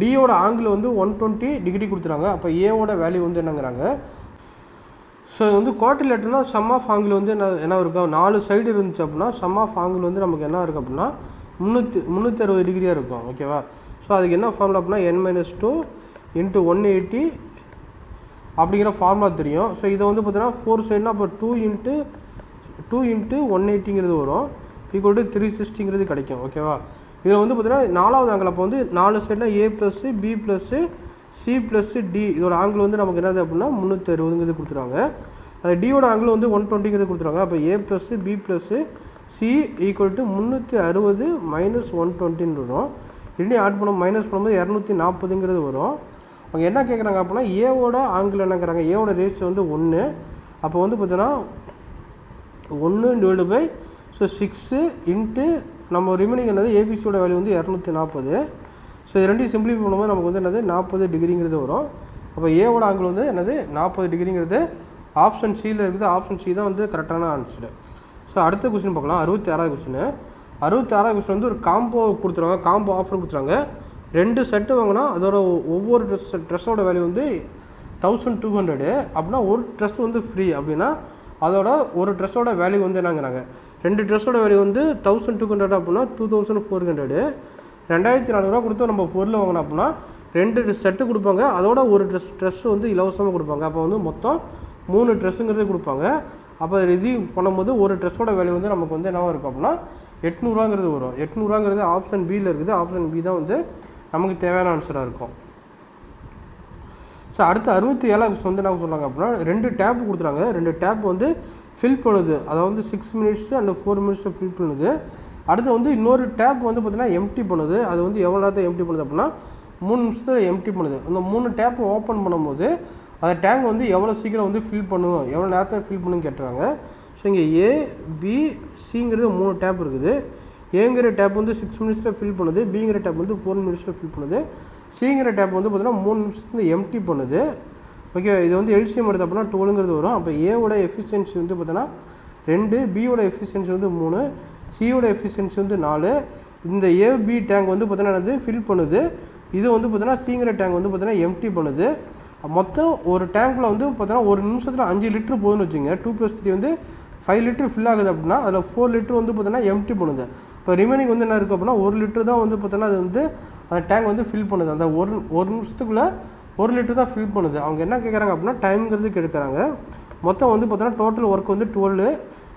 டியோட ஆங்கிள் வந்து 120 டிகிரி கொடுத்துறாங்க. அப்போ ஏவோட வேல்யூ வந்து என்னங்கிறாங்க. ஸோ இது வந்து குவார்டர் லேட்டர்னால் சம் ஆஃப் ஆங்கிள் வந்து என்ன இருக்கும், 4 சைடு இருந்துச்சு அப்படின்னா சம் ஆஃப் ஆங்கிள் வந்து நமக்கு என்ன இருக்குது அப்படின்னா 360 டிகிரியாக இருக்கும். ஓகேவா. ஸோ அதுக்கு என்ன ஃபார்முலா அப்படின்னா n-2 × 180 அப்படிங்கிற ஃபார்முலா தெரியும். ஸோ இதை வந்து பார்த்தீங்கன்னா 4 சைடுனா அப்போ 2 × 180ங்கிறது வரும், = 360ங்கிறது கிடைக்கும். ஓகேவா. இதில் வந்து பார்த்தீங்கன்னா 4வது ஆங்கிள் அப்போ வந்து 4 சைடுனா A + B + C + D, இதோட ஆங்கிள் வந்து நமக்கு என்னது அப்படின்னா 360ங்கிறது கொடுத்துருவாங்க. அது டியோட ஆங்கிள் வந்து 120ங்கிறது கொடுத்துருவாங்க. அப்போ A + B + C = 360 - 120ன்னு வரும். ரெண்டையும் ஆட் பண்ண மைனஸ் பண்ணும்போது 240ங்கிறது வரும். அவங்க என்ன கேட்குறாங்க அப்படின்னா ஏவோட ஆங்கிள் என்னங்கிறாங்க, ஏவோட ரேஷியோ வந்து 1. அப்போ வந்து பார்த்தீங்கன்னா 1 டிவைடட் பை 6 இன்ட்டு நம்ம ரிமைனிங் என்னது ஏபிசியோட வேல்யூ வந்து 240. ஸோ இது ரெண்டையும் சிம்பிளிஃபை பண்ணும்போது நமக்கு வந்து என்னது 40 டிகிரிங்கிறது வரும். அப்போ ஏவோட ஆங்கிள் வந்து என்னது 40 டிகிரிங்கிறது ஆப்ஷன் சியில் இருக்குது. ஆப்ஷன் சி தான் வந்து கரெக்டான ஆன்சரு. ஸோ அடுத்த கொஸ்டின் பார்க்கலாம். 66வது கொஸ்டின். 66வது கொஸ்டின் வந்து ஒரு காம்போ கொடுத்துருவாங்க, காம்போ ஆஃபர் கொடுத்துருவாங்க. 2 செட்டு வாங்கினா அதோட ஒவ்வொரு ட்ரெஸ்ஸோட வேல்யூ வந்து 1200. அப்படின்னா ஒரு ட்ரெஸ் வந்து ஃப்ரீ அப்படின்னா அதோட ஒரு ட்ரெஸ்ஸோட வேல்யூ வந்து என்னங்கிறாங்க, 2 ட்ரெஸ்ஸோட வேல்யூ வந்து 1200 அப்படின்னா 2400. 2400 கொடுத்து நம்ம பொருள் வாங்கினோம் அப்படின்னா 2 செட்டு கொடுப்பாங்க, அதோட ஒரு ட்ரெஸ் வந்து இலவசமாக கொடுப்பாங்க. அப்போ வந்து மொத்தம் 3 ட்ரெஸ்ஸுங்கிறது கொடுப்பாங்க. அப்போ இது பண்ணும்போது ஒரு ட்ரெஸ்ஸோட வேல்யூ வந்து நமக்கு வந்து என்னவாக இருக்கும் அப்படின்னா 800ங்கிறது வரும். 800ங்கிறது ஆப்ஷன் பியில் இருக்குது. ஆப்ஷன் பி தான் வந்து நமக்கு தேவையான ஆன்சராக இருக்கும். ஸோ அடுத்து 67வது கொஸ்டின் வந்து என்ன சொல்கிறாங்க அப்படின்னா 2 டேப் கொடுத்துறாங்க. 2 டேப் வந்து ஃபில் பண்ணுது, அதாவது 6 மினிட்ஸ் அண்ட் 4 மினிட்ஸில் ஃபில் பண்ணுது. அடுத்து வந்து இன்னொரு டேப் வந்து பார்த்திங்கன்னா எம்டி பண்ணுது. அது வந்து எவ்வளோ நேரத்தை எம்டி பண்ணுது அப்படின்னா 3 நிமிஷத்தில் எம்டி பண்ணுது. அந்த 3 டேப் ஓப்பன் பண்ணும்போது அந்த டேங்க் வந்து எவ்வளோ சீக்கிரம் வந்து ஃபில் பண்ணுவோம், எவ்வளோ நேரத்தை ஃபில் பண்ணுன்னு கேட்டுறாங்க. ஸோ இங்கே ஏ பி சிங்கிறது 3 டேப் இருக்குது. ஏங்கிற டேப் வந்து 6 மினிட்ஸில் ஃபில் பண்ணுது, பிங்கிற டேப் வந்து 4 மினிட்ஸில் ஃபில் பண்ணுது, சிங்கிற டேப் வந்து பார்த்திங்கன்னா 3 நிமிஷத்துல எம்டி பண்ணுது. ஓகே. இது வந்து எல்சிஎம் எடுத்து அப்படின்னா 12ங்கிறது வரும். அப்போ ஏவோட எஃபிஷியன்சி வந்து பார்த்தீங்கன்னா 2, பியோட எஃபிஷியன்சி வந்து 3, சியோட எஃபிஷியன்சி வந்து 4. இந்த ஏபி டேங்க் வந்து பார்த்தீங்கன்னா ஃபில் பண்ணுது. இது வந்து பார்த்தீங்கன்னா சிங்கிற டேங்க் வந்து பார்த்தீங்கன்னா எம்டி பண்ணுது. மொத்தம் ஒரு டேங்க்கில் வந்து பார்த்தீங்கன்னா ஒரு நிமிஷத்தில் 5 லிட்டர் போகுதுன்னு வச்சுங்க. 2 + 3 வந்து 5 லிட்டர் ஃபில் ஆகுது அப்படின்னா அதில் 4 லிட்டர் வந்து பார்த்தீங்கன்னா எம்டி பண்ணுது. இப்போ ரிமைனிங் வந்து என்ன இருக்குது அப்படின்னா 1 லிட்டர் தான் வந்து பார்த்தீங்கன்னா அது வந்து அந்த டேங்க் வந்து ஃபில் பண்ணுது. அந்த ஒரு நிமிஷத்துக்குள்ளே 1 லிட்டர் தான் ஃபில் பண்ணுது. அவங்க என்ன கேட்குறாங்க அப்படின்னா டைம்ங்கிறது கேட்குறாங்க. மொத்தம் வந்து பார்த்தீங்கன்னா டோட்டல் ஒர்க் வந்து 12.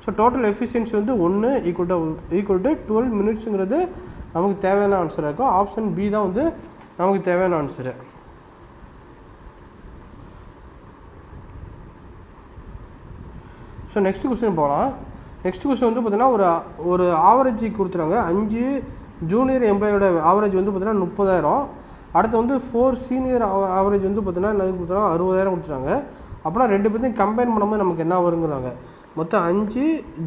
ஸோ டோட்டல் எஃபிஷியன்சி வந்து 1 = 12 மினிட்ஸுங்கிறது நமக்கு தேவையான ஆன்சராக இருக்கும். ஆப்ஷன் பி தான் வந்து நமக்கு தேவையான ஆன்சரு. ஸோ நெக்ஸ்ட் கொஸ்டின் போகலாம். நெக்ஸ்ட் கொஸ்டின் வந்து பார்த்தீங்கன்னா ஒரு ஆவரேஜ் கொடுத்துறாங்க. 5 ஜூனியர் எம்ப்ளாயோட ஆவரேஜ் வந்து பார்த்தீங்கன்னா 30,000. அடுத்து வந்து 4 சீனியர் ஆவரேஜ் வந்து பார்த்தீங்கன்னா என்ன கொடுத்துறாங்க 60,000 கொடுத்துறாங்க. அப்படின்னா 2 பேர்த்தையும் கம்பைன் பண்ணும்போது நமக்கு என்ன வருங்கிறாங்க. மொத்தம் 5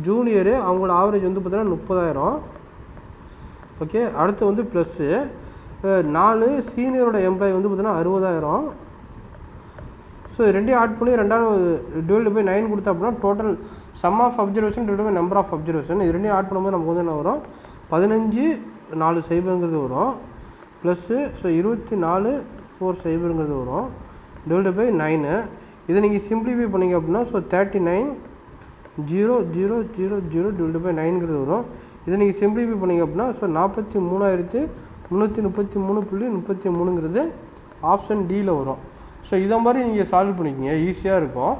ஜூனியரு, அவங்களோட ஆவரேஜ் வந்து பார்த்தீங்கன்னா 30,000. ஓகே. அடுத்து வந்து ப்ளஸ்ஸு 4 சீனியரோட எம்ப்ளாயி வந்து பார்த்தீங்கன்னா 60,000. ஸோ ரெண்டையும் ஆட் பண்ணி 2/9 கொடுத்தா அப்படின்னா total sum of observation divided by number of observation. இது ரெண்டையும் ஆட் பண்ணும்போது நமக்கு வந்து என்ன வரும் 15,400 வரும். ப்ளஸ்ஸு ஸோ 24,400 வரும் டிவைடட் பை 9. இதை நீங்கள் சிம்பிளிஃபை பண்ணிங்க அப்படின்னா ஸோ 39,000 டிவைடட் பை 9ங்கிறது வரும். இதை நீங்கள் சிம்பிளிஃபை பண்ணிங்க அப்படின்னா ஸோ 43,333.33ங்கிறது ஆப்ஷன் டியில் வரும். ஸோ இதை மாதிரி நீங்கள் சால்வ் பண்ணிக்கிங்க, ஈஸியாக இருக்கும்.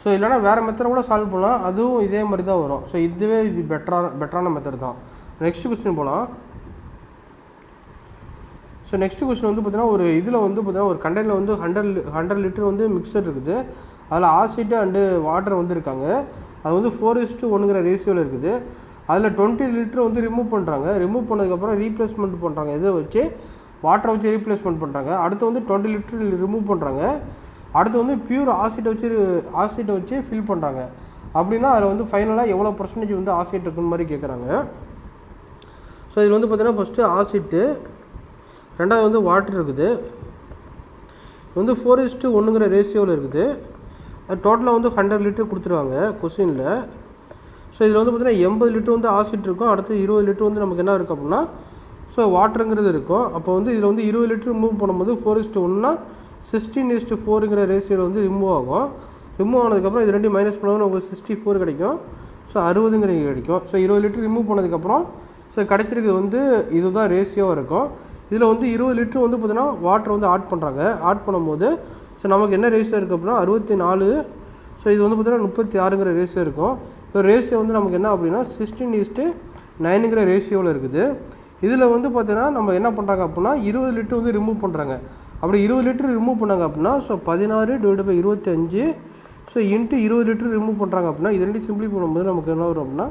ஸோ இல்லைனா வேறு மெத்தட் கூட சால்வ் பண்ணலாம், அதுவும் இதே மாதிரி தான் வரும். ஸோ இதுவே இது பெட்டரான மெத்தட் தான். நெக்ஸ்ட் கொஸ்டின் போகலாம். ஸோ நெக்ஸ்ட் கொஸ்டின் வந்து பார்த்தீங்கன்னா ஒரு இதில் வந்து பார்த்தீங்கன்னா ஒரு கண்டெய்னரில் வந்து 100 லிட்டர் வந்து மிக்சர் இருக்குது. அதில் ஆசிட் அண்டு வாட்டர் வந்து இருக்காங்க. அது வந்து 4:1ங்கிற ரேஷியோவில் இருக்குது. அதில் 20 லிட்டர் வந்து ரிமூவ் பண்ணுறாங்க. ரிமூவ் பண்ணதுக்கப்புறம் ரீப்ளேஸ்மெண்ட் பண்ணுறாங்க. இதை வச்சு வாட்டரை வச்சு ரீப்ளேஸ்மெண்ட் பண்ணுறாங்க. அடுத்து வந்து 20 லிட்டர் ரிமூவ் பண்ணுறாங்க. அடுத்து வந்து பியூர் ஆசிட்டை வச்சு ஃபில் பண்ணுறாங்க. அப்படின்னா அதில் வந்து ஃபைனலாக எவ்வளோ பர்சன்டேஜ் வந்து ஆசிட் இருக்குன்னு மாதிரி கேட்குறாங்க. ஸோ இதில் வந்து பார்த்திங்கன்னா ஃபஸ்ட்டு ஆசிட்டு, ரெண்டாவது வந்து வாட்டர் இருக்குது. இது வந்து 4:1ங்கிற ரேஷியோவில் இருக்குது. டோட்டலாக வந்து 100 லிட்டர் கொடுத்துருவாங்க கொஸ்டினில். ஸோ இதில் வந்து பார்த்திங்கன்னா 80 லிட்டர் வந்து ஆசிட் இருக்கும். அடுத்து 20 லிட்டர் வந்து நமக்கு என்ன இருக்குது அப்படின்னா ஸோ வாட்டருங்கிறது இருக்கும். அப்போ வந்து இதில் வந்து 20 லிட்டர் ரிமூவ் பண்ணும்போது 4:1னா 16:4ங்கிற ரேஷியோவில் வந்து ரிமூவ் ஆகும். ரிமூவ் ஆனதுக்கப்புறம் இது ரெண்டையும் மைனஸ் பண்ணும்போது உங்களுக்கு 64 கிடைக்கும். ஸோ 60ங்கிற கிடைக்கும். ஸோ 20 லிட்டர் ரிமூவ் பண்ணதுக்கப்புறம் ஸோ கிடைச்சிருக்கிறது வந்து இதுதான் ரேஷியோவாக இருக்கும். இதில் வந்து 20 லிட்டர் வந்து பார்த்திங்கன்னா வாட்டர் வந்து ஆட் பண்ணுறாங்க. ஆட் பண்ணும்போது ஸோ நமக்கு என்ன ரேஷியோ இருக்குது அப்படின்னா 64. ஸோ இது வந்து பார்த்திங்கன்னா 36ங்கிற ரேஷியோ இருக்கும். இப்போ ரேஷியோ வந்து நமக்கு என்ன அப்படின்னா 16:9ங்கிற ரேஷியோவில் இருக்குது. இதில் வந்து பார்த்திங்கன்னா நம்ம என்ன பண்ணுறாங்க அப்படின்னா 20 லிட்டர் வந்து ரிமூவ் பண்ணுறாங்க. அப்படி 20 லிட்டர் ரிமூவ் பண்ணாங்க அப்படின்னா so 16/25 so into 20 litre remove பண்ணுறாங்க அப்படின்னா இது ரெண்டு சிம்பிளி பண்ணும்போது நமக்கு என்ன வரும் அப்படின்னா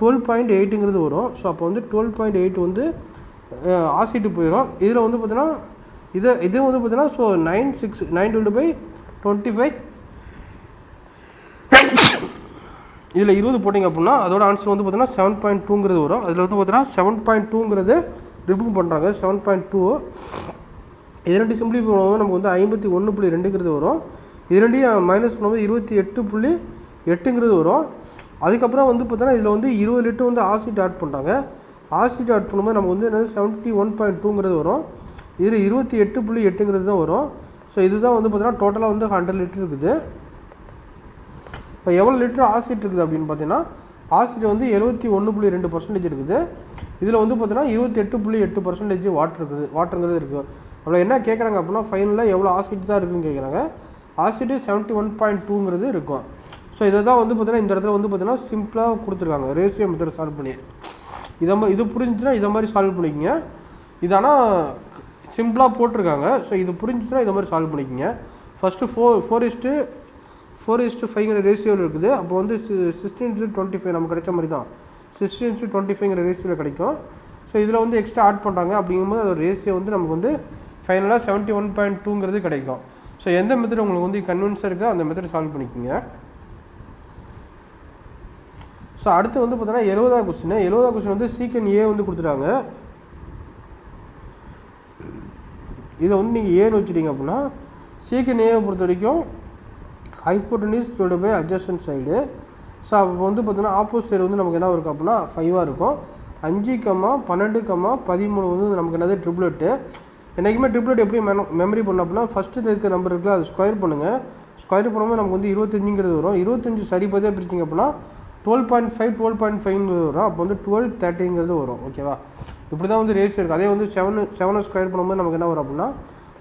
12.8ங்கிறது வரும். ஸோ அப்போ வந்து 12.8 வந்து ஆசிட்டு போயிடும். இதில் வந்து பார்த்திங்கன்னா இது வந்து பார்த்திங்கன்னா ஸோ 9/25 இதில் 20 போட்டிங்க அப்படின்னா அதோட ஆன்சர் வந்து பார்த்திங்கன்னா 7.2ங்கிறது வரும். அதில் வந்து பார்த்திங்கன்னா 7.2ங்கிறது ரிமூவ் பண்ணுறாங்க. 7.2 இது ரெண்டு சிம்பிளி பண்ணும்போது நமக்கு வந்து 51.2ங்கிறது வரும். இது ரெண்டையும் மைனஸ் பண்ணும்போது 28.8ங்கிறது வரும். அதுக்கப்புறம் வந்து பார்த்தோன்னா இதில் வந்து 20 லிட்டர் வந்து ஆசிட் ஆட் பண்ணுறாங்க. ஆசிட் ஆட் பண்ணும்போது நமக்கு வந்து என்னது 71.2ங்கிறது வரும். இதில் 28.8ங்கிறது தான் வரும். ஸோ இதுதான் வந்து பார்த்தீங்கன்னா டோட்டலாக வந்து 100 லிட்டர் இருக்குது. இப்போ எவ்வளோ லிட்டர் ஆசிட் இருக்குது அப்படின்னு பார்த்தீங்கன்னா ஆசிட் வந்து 71.2% இருக்குது. இதில் வந்து பார்த்தீங்கன்னா 28.8% வாட்டருங்கிறது இருக்குது. அவ்வளோ என்ன கேட்குறாங்க அப்படின்னா ஃபைனலாக எவ்வளோ ஆசிட் தான் இருக்குதுன்னு கேட்குறாங்க. ஆசிட்டு 71.2ங்கிறது இருக்கும். ஸோ இதை தான் வந்து பார்த்தீங்கன்னா இந்த இடத்துல வந்து பார்த்தீங்கன்னா சிம்பிளாக கொடுத்துருக்காங்க ரேஷியோ மெத்தட் சால்வ் பண்ணி. இது புரிஞ்சுச்சுன்னா இதை மாதிரி சால்வ் பண்ணிக்கோங்க. இது ஆனால் சிம்பிளாக போட்டிருக்காங்க. ஸோ இது புரிஞ்சுச்சுன்னா இதை மாதிரி சால்வ் பண்ணிக்கோங்க. ஃபஸ்ட்டு 4:5ங்கிற ரேஷியோவில் இருக்குது. அப்போ வந்து 16:25 நமக்கு கிடைச்ச மாதிரி தான் 16:25ங்கிற ரேஷியோவில் கிடைக்கும். ஸோ இதில் வந்து எக்ஸ்ட்ரா ஆட் பண்ணுறாங்க. அப்படிங்கும்போது அதோட ரேஷியோ வந்து நமக்கு வந்து ஃபைனலாக 71.2ங்கிறது கிடைக்கும். ஸோ எந்த மெத்தட் உங்களுக்கு வந்து கன்வின்ஸாக இருக்கோ அந்த மெத்தட் சால்வ் பண்ணிக்கோங்க. ஸோ அடுத்து வந்து பார்த்தீங்கன்னா 70வது கொஸ்டின் வந்து சீக்கன் ஏ வந்து கொடுத்துட்டாங்க. இதை வந்து நீங்கள் ஏன்னு வச்சுட்டிங்க அப்படின்னா சீக்கன் ஏவை பொறுத்த வரைக்கும் hypotenuse divided by adjacent side. So அப்போ வந்து பார்த்தீங்கன்னா ஆப்போசிட் சைடு வந்து நமக்கு என்ன இருக்கும் அப்படின்னா 5ஆக இருக்கும். 5, 12, 13 வந்து நமக்கு என்னது ட்ரிப்ளெட்டு. என்றைக்குமே ட்ரிப்ளெட் எப்படி மெமரி பண்ணோம் அப்படின்னா ஃபஸ்ட்டு இருக்க நம்பர் இருக்குல்ல அது ஸ்கொயர் பண்ணுங்கள். ஸ்கொயர் பண்ணும்போது நமக்கு வந்து 25ங்கிறது வரும். 25 சரி பதியாக பிரிச்சிங்க அப்படின்னா 12.5 12.5ங்கிறது வரும். அப்போ வந்து 12 13ங்கிறது வரும். ஓகேவா? இப்படி தான் வந்து ரேஷியோ இருக்குது. அதே வந்து 7 ஸ்கொயர் பண்ணும்போது நமக்கு என்ன வரும் அப்படின்னா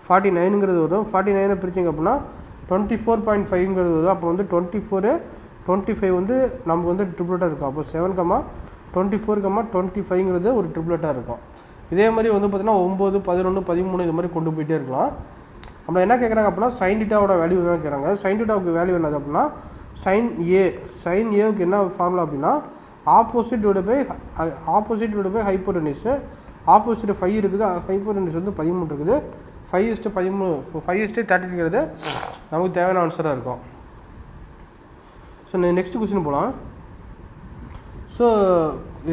49ங்கிறது வரும். 49 பிரிச்சிங்க அப்படின்னா 24.5ங்கிறது வரும். அப்போ வந்து 24 25 வந்து நமக்கு வந்து ட்ரிப்ளெட்டாக இருக்கும். அப்போ 7, 24, 25ங்கிறது ஒரு ட்ரிப்ளெட்டாக இருக்கும். இதே மாதிரி வந்து பார்த்திங்கன்னா 9, 11, 13 இது மாதிரி கொண்டு போயிட்டே இருக்கலாம். நம்ம என்ன கேட்குறாங்க அப்படின்னா சைன் டீட்டாவோட வேல்யூ என்ன கேட்குறாங்க. சைன் டீட்டாவுக்கு வேல்யூ என்னது அப்படின்னா சைன் ஏவுக்கு என்ன ஃபார்முலா அப்படின்னா opposite divided by hypotenuse. Opposite 5 இருக்குது. ஹைப்போட்டனிஸ் வந்து 13 இருக்குது. 5:13 5:13ங்கிறது நமக்கு தேவையான ஆன்சராக இருக்கும். ஸோ நெக்ஸ்ட் கொஸ்டின் போகலாம். ஸோ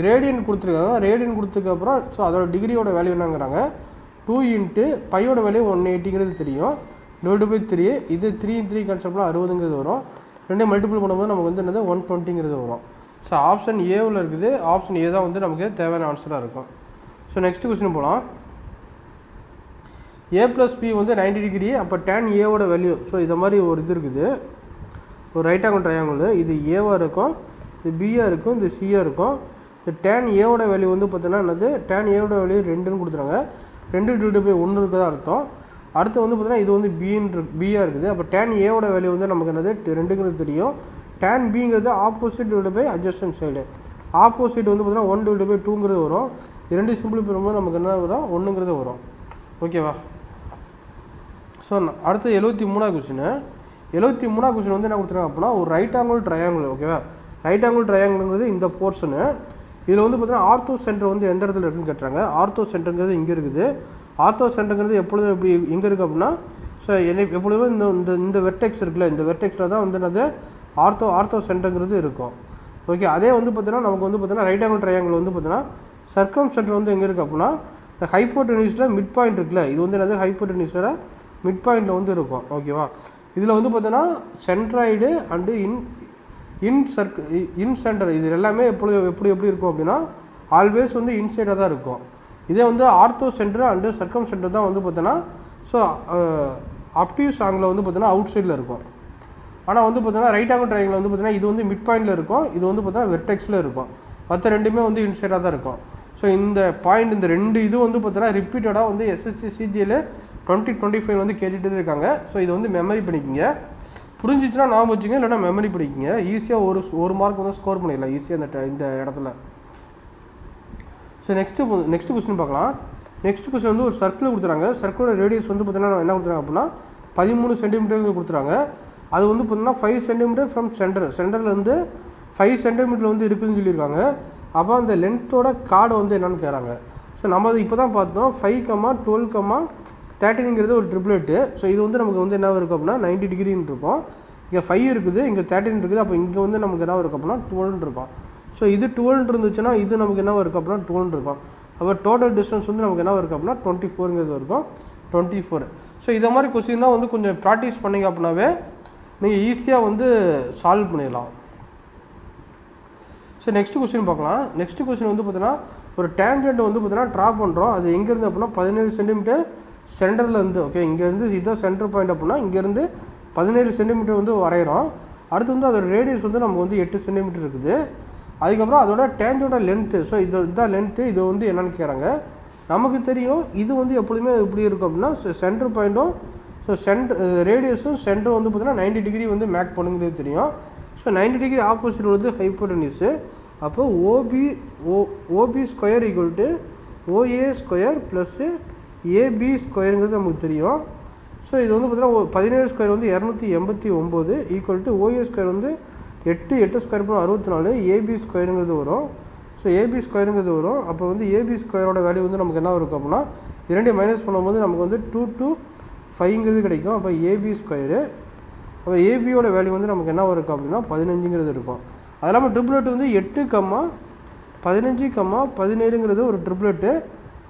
ரேடியன் கொடுத்துருக்காங்க. ரேடியன் கொடுத்ததுக்கப்புறம் ஸோ அதோட டிகிரியோட வேல்யூ என்னங்கிறாங்க 2 இன்ட்டு பையோட வேல்யூ 180ங்கிறது தெரியும். டிவைட் பை 3 இது 3 கான்செப்ட்னா 60ங்கிறது வரும். ரெண்டையும் மல்டிபிள் பண்ணும்போது நமக்கு வந்து என்னது 120ங்கிறது வரும். ஸோ ஆப்ஷன் ஏவில் இருக்குது. ஆப்ஷன் ஏ தான் வந்து நமக்கு தேவையான ஆன்சராக இருக்கும். ஸோ நெக்ஸ்ட் கொஸ்டின் போகலாம். A+B வந்து 90 டிகிரி. அப்போ tan ஏவோட வேல்யூ ஸோ இதை மாதிரி ஒரு இது இருக்குது. ஒரு ரைட் ஆங்கிள் ட்ரையாங்கிள். இது ஏவாக இருக்கும், இது பியாக இருக்கும், இது சியாக இருக்கும். இந்த tan ஏவோட வேல்யூ வந்து பார்த்தீங்கன்னா என்னது tan ஏவோட வேல்யூ 2ன்னு கொடுத்துறாங்க. 2 டிவைட் பை 1 இருக்குதா அர்த்தம். அடுத்து வந்து பார்த்தீங்கன்னா இது வந்து பியாக இருக்குது. அப்போ tan ஏவோட வேல்யூ வந்து நமக்கு என்னது 2ங்கிறது தெரியும். tan பிங்கிறது opposite divide by adjacent side. Opposite வந்து பார்த்தீங்கன்னா 1 டிவைட் பை 2ங்கிறது வரும். 2 சிம்பிள் பண்ணும்போது நமக்கு என்ன வரும் 1ங்கிறது வரும். ஓகேவா? ஸோ அடுத்து 73வது கொஸ்டின். 73வது கொஸ்டின் வந்து என்ன கொடுத்துருக்காங்க அப்படின்னா ஒரு ரைட் ஆங்கிள் ட்ரையாங்கிள். ஓகேவா? ரைட் ஆங்கிள் ட்ரையாங்கிள்ங்கிறது இந்த போர்ஷனு. இதில் வந்து பார்த்தீங்கன்னா ஆர்த்தோ சென்டர் வந்து எந்த இடத்துல இருக்குன்னு கேட்டுறாங்க. ஆர்த்தோ சென்டருங்கிறது இங்கே இருக்குது. ஆர்த்தோ சென்டருங்கிறது எப்பொழுதும் எப்படி எங்கே இருக்குது அப்படின்னா, ஸோ எப்பொழுதுமே இந்த வெர்டெக்ஸ் இருக்குல்ல, இந்த வெர்டெக்ஸில் தான் வந்து என்னது ஆர்த்தோ சென்டருங்கிறது இருக்கும். ஓகே, அதே வந்து பார்த்தீங்கன்னா நமக்கு வந்து பார்த்தீங்கன்னா ரைட் ஆங்கிள் ட்ரையாங்கிள் வந்து பார்த்தீங்கன்னா சர்க்கம் சென்டர் வந்து எங்கே இருக்குது அப்படின்னா இந்த ஹைப்போடெனிஸில் மிட் பாயிண்ட் இருக்குல்ல, இது வந்து என்னது ஹைப்போடெனிஸோட மிட் பாயிண்டில் வந்து இருக்கும். ஓகேவா, இதில் வந்து பார்த்தீங்கன்னா சென்ட்ராய்டு அண்டு இன் சென்டர் இது எல்லாமே எப்படி இருக்கும் அப்படின்னா ஆல்வேஸ் வந்து இன்சைடாக தான் இருக்கும். இதே வந்து ortho centre and Sargam centre தான் வந்து பார்த்தீங்கன்னா ஸோ அப்டிவ்ஸ் ஆங்கிள் வந்து பார்த்தீங்கன்னா அவுட் சைடில் இருக்கும். ஆனால் வந்து பார்த்தீங்கன்னா ரைட் ஆங்கிள் ட்ரையாங்கிள் வந்து பார்த்தீங்கன்னா இது வந்து மிட் பாயிண்டில் இருக்கும், இது வந்து பார்த்தீங்கன்னா வெர்டெக்ஸில் இருக்கும். மற்ற ரெண்டுமே வந்து இன்சைடாக தான் இருக்கும். ஸோ இந்த பாயிண்ட் இந்த ரெண்டு இது வந்து பார்த்தீங்கன்னா ரிப்பீட்டடாக வந்து SSC CGL 2025 வந்து கேட்டுகிட்டு இருக்காங்க. ஸோ இது வந்து மெமரி பண்ணிக்கிங்க, புரிஞ்சிச்சுன்னா ஞாபகம் வச்சுங்க, இல்லைனா மெமரி படிக்கிங்க. ஈஸியாக ஒரு மார்க் வந்து ஸ்கோர் பண்ணிடலாம் ஈஸியாக இந்த இடத்துல. ஸோ நெக்ஸ்ட்டு கொஸ்டின் பார்க்கலாம். நெக்ஸ்ட் கொஸ்டின் வந்து ஒரு சர்க்கிள் கொடுத்துறாங்க. சர்க்கிளோட ரேடியஸ் வந்து பார்த்தீங்கன்னா என்ன கொடுத்துறாங்க அப்படின்னா 13 சென்டிமீட்டர் கொடுத்துறாங்க. அது வந்து பார்த்தீங்கன்னா 5 சென்டிமீட்டர் ஃப்ரம் சென்டர்லேருந்து 5 சென்டிமீட்டர் வந்து இருக்குதுன்னு சொல்லியிருக்காங்க. அப்போ அந்த லென்த்தோட கார்டு வந்து என்னென்னு கேட்குறாங்க. ஸோ நம்ம அது இப்போ தான் பார்த்தோம் 5, 12, 13ங்கிறது ஒரு ட்ரிப்ளெட்டு. ஸோ இது வந்து நமக்கு வந்து என்ன இருக்கும் அப்படின்னா 90 டிகிரின்னு இருக்கும். இங்கே 5 இருக்குது, இங்கே 13 இருக்குது. அப்போ இங்கே வந்து நமக்கு என்ன இருக்கும் அப்படின்னா 12 இருக்கும். ஸோ இது 12 இருந்துச்சுன்னா இது நமக்கு என்ன இருக்கும் அப்படின்னா 12 இருக்கும். அப்போ டோட்டல் டிஸ்டன்ஸ் வந்து நமக்கு என்ன இருக்கும் அப்படின்னா 24ங்கிறது இருக்கும், 24. ஸோ இதை மாதிரி கொஸ்டின் தான் வந்து கொஞ்சம் ப்ராக்டிஸ் பண்ணிங்க அப்படின்னாவே நீங்கள் ஈஸியாக வந்து சால்வ் பண்ணிடலாம். ஸோ நெக்ஸ்ட் கொஸ்டின் பார்க்கலாம். நெக்ஸ்ட் கொஸ்டின் வந்து பார்த்தீங்கன்னா ஒரு டேஞ்செண்ட் வந்து பார்த்தீங்கன்னா ட்ரா பண்ணுறோம். அது எங்கேருந்து அப்படின்னா 17 சென்டிமீட்டர் சென்டர்லேருந்து. ஓகே, இங்கேருந்து இதுதான் சென்டர் பாயிண்ட் அப்படின்னா இங்கேருந்து 17 சென்டிமீட்டர் வந்து வரைகிறோம். அடுத்து வந்து அதோட ரேடியஸ் வந்து நமக்கு வந்து 8 சென்டிமீட்டர் இருக்குது. அதுக்கப்புறம் அதோட டேஞ்சோட லென்த்து. ஸோ இதுதான் லென்த்து. இது வந்து என்னென்னு கேட்குறாங்க. நமக்கு தெரியும் இது வந்து எப்பொழுதுமே எப்படி இருக்கும் அப்படின்னா சென்டர் பாயிண்ட்டும் ஸோ ரேடியஸும் சென்டர் வந்து பார்த்தீங்கன்னா 90 டிகிரி வந்து மேக் பண்ணுங்கிறது தெரியும். ஸோ 90 டிகிரி ஆப்போசிட் வந்து ஹைப்போடெனிஸு. அப்போ OB square equal to OA square plus AB ஸ்கொயருங்கிறது நமக்கு தெரியும். ஸோ இது வந்து பார்த்தீங்கன்னா 17 ஸ்கொயர் வந்து 289 ஈக்குவல் டு OA ஸ்கொயர் வந்து 8 ஸ்கொயர் பண்ண 64, AB ஸ்கொயருங்கிறது வரும். ஸோ AB ஸ்கொயருங்கிறது வரும். அப்போ வந்து AB ஸ்கொயரோட வேல்யூ வந்து நமக்கு என்ன இருக்கும் அப்படின்னா 2 மைனஸ் பண்ணும்போது நமக்கு வந்து 2 to 5ங்கிறது கிடைக்கும். அப்போ AB ஸ்கொயரு. அப்போ ஏபியோட வேல்யூ வந்து நமக்கு என்ன இருக்கும் அப்படின்னா 15ங்கிறது இருக்கும். அது இல்லாமல் ட்ரிப்ளெட் வந்து 8, 15, 17ங்கிறது ஒரு ட்ரிப்ளெட்டு.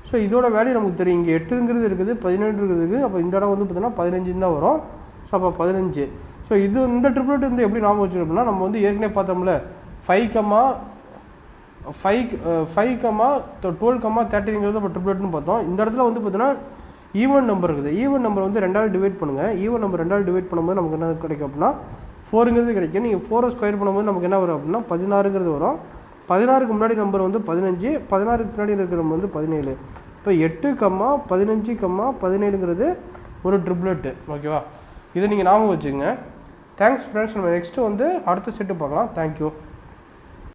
ஸோ இதோட வேல்யூ நமக்கு தெரியும். இங்கே 8ங்கிறது இருக்குது, 17 இருக்குது. அப்போ இந்த இடம் வந்து பார்த்தீங்கன்னா 15 தான் வரும். ஸோ அப்போ 15. ஸோ இந்த ட்ரிப்ளெட் வந்து எப்படி ஞாபகம் வச்சுருக்கோம்னா நம்ம வந்து ஏற்கனவே பார்த்தோம்ல 5, 12, 13ங்கிறது இப்போ ட்ரிப்ளெட்னு பார்த்தோம். இந்த இடத்துல வந்து பார்த்தீங்கன்னா ஈவன் நம்பர் இருக்குது. ஈவன் நம்பர் வந்து 2ஆல் டிவைட் பண்ணுங்கள். ஈவன் நம்பர் 2ஆல் டிவைட் பண்ணும்போது நமக்கு என்ன கிடைக்கும் அப்படின்னா 4ங்கிறது கிடைக்கும். நீங்கள் 4 ஸ்கொயர் பண்ணும்போது நமக்கு என்ன வரும் அப்படின்னா 16ங்கிறது வரும். 16க்கு முன்னாடி நம்பர் வந்து 15, 16க்கு பின்னாடி இருக்கிற நம்பர் வந்து 17. இப்போ 8, 15, 17ங்கிறது ஒரு ட்ரிப்ளெட்டு. ஓகேவா, இதை நீங்கள் ஞாபகம் வச்சுக்கோங்க. Thanks friends. நம்ம நெக்ஸ்ட்டு வந்து அடுத்த செட்டு பார்க்கலாம். தேங்க்யூ.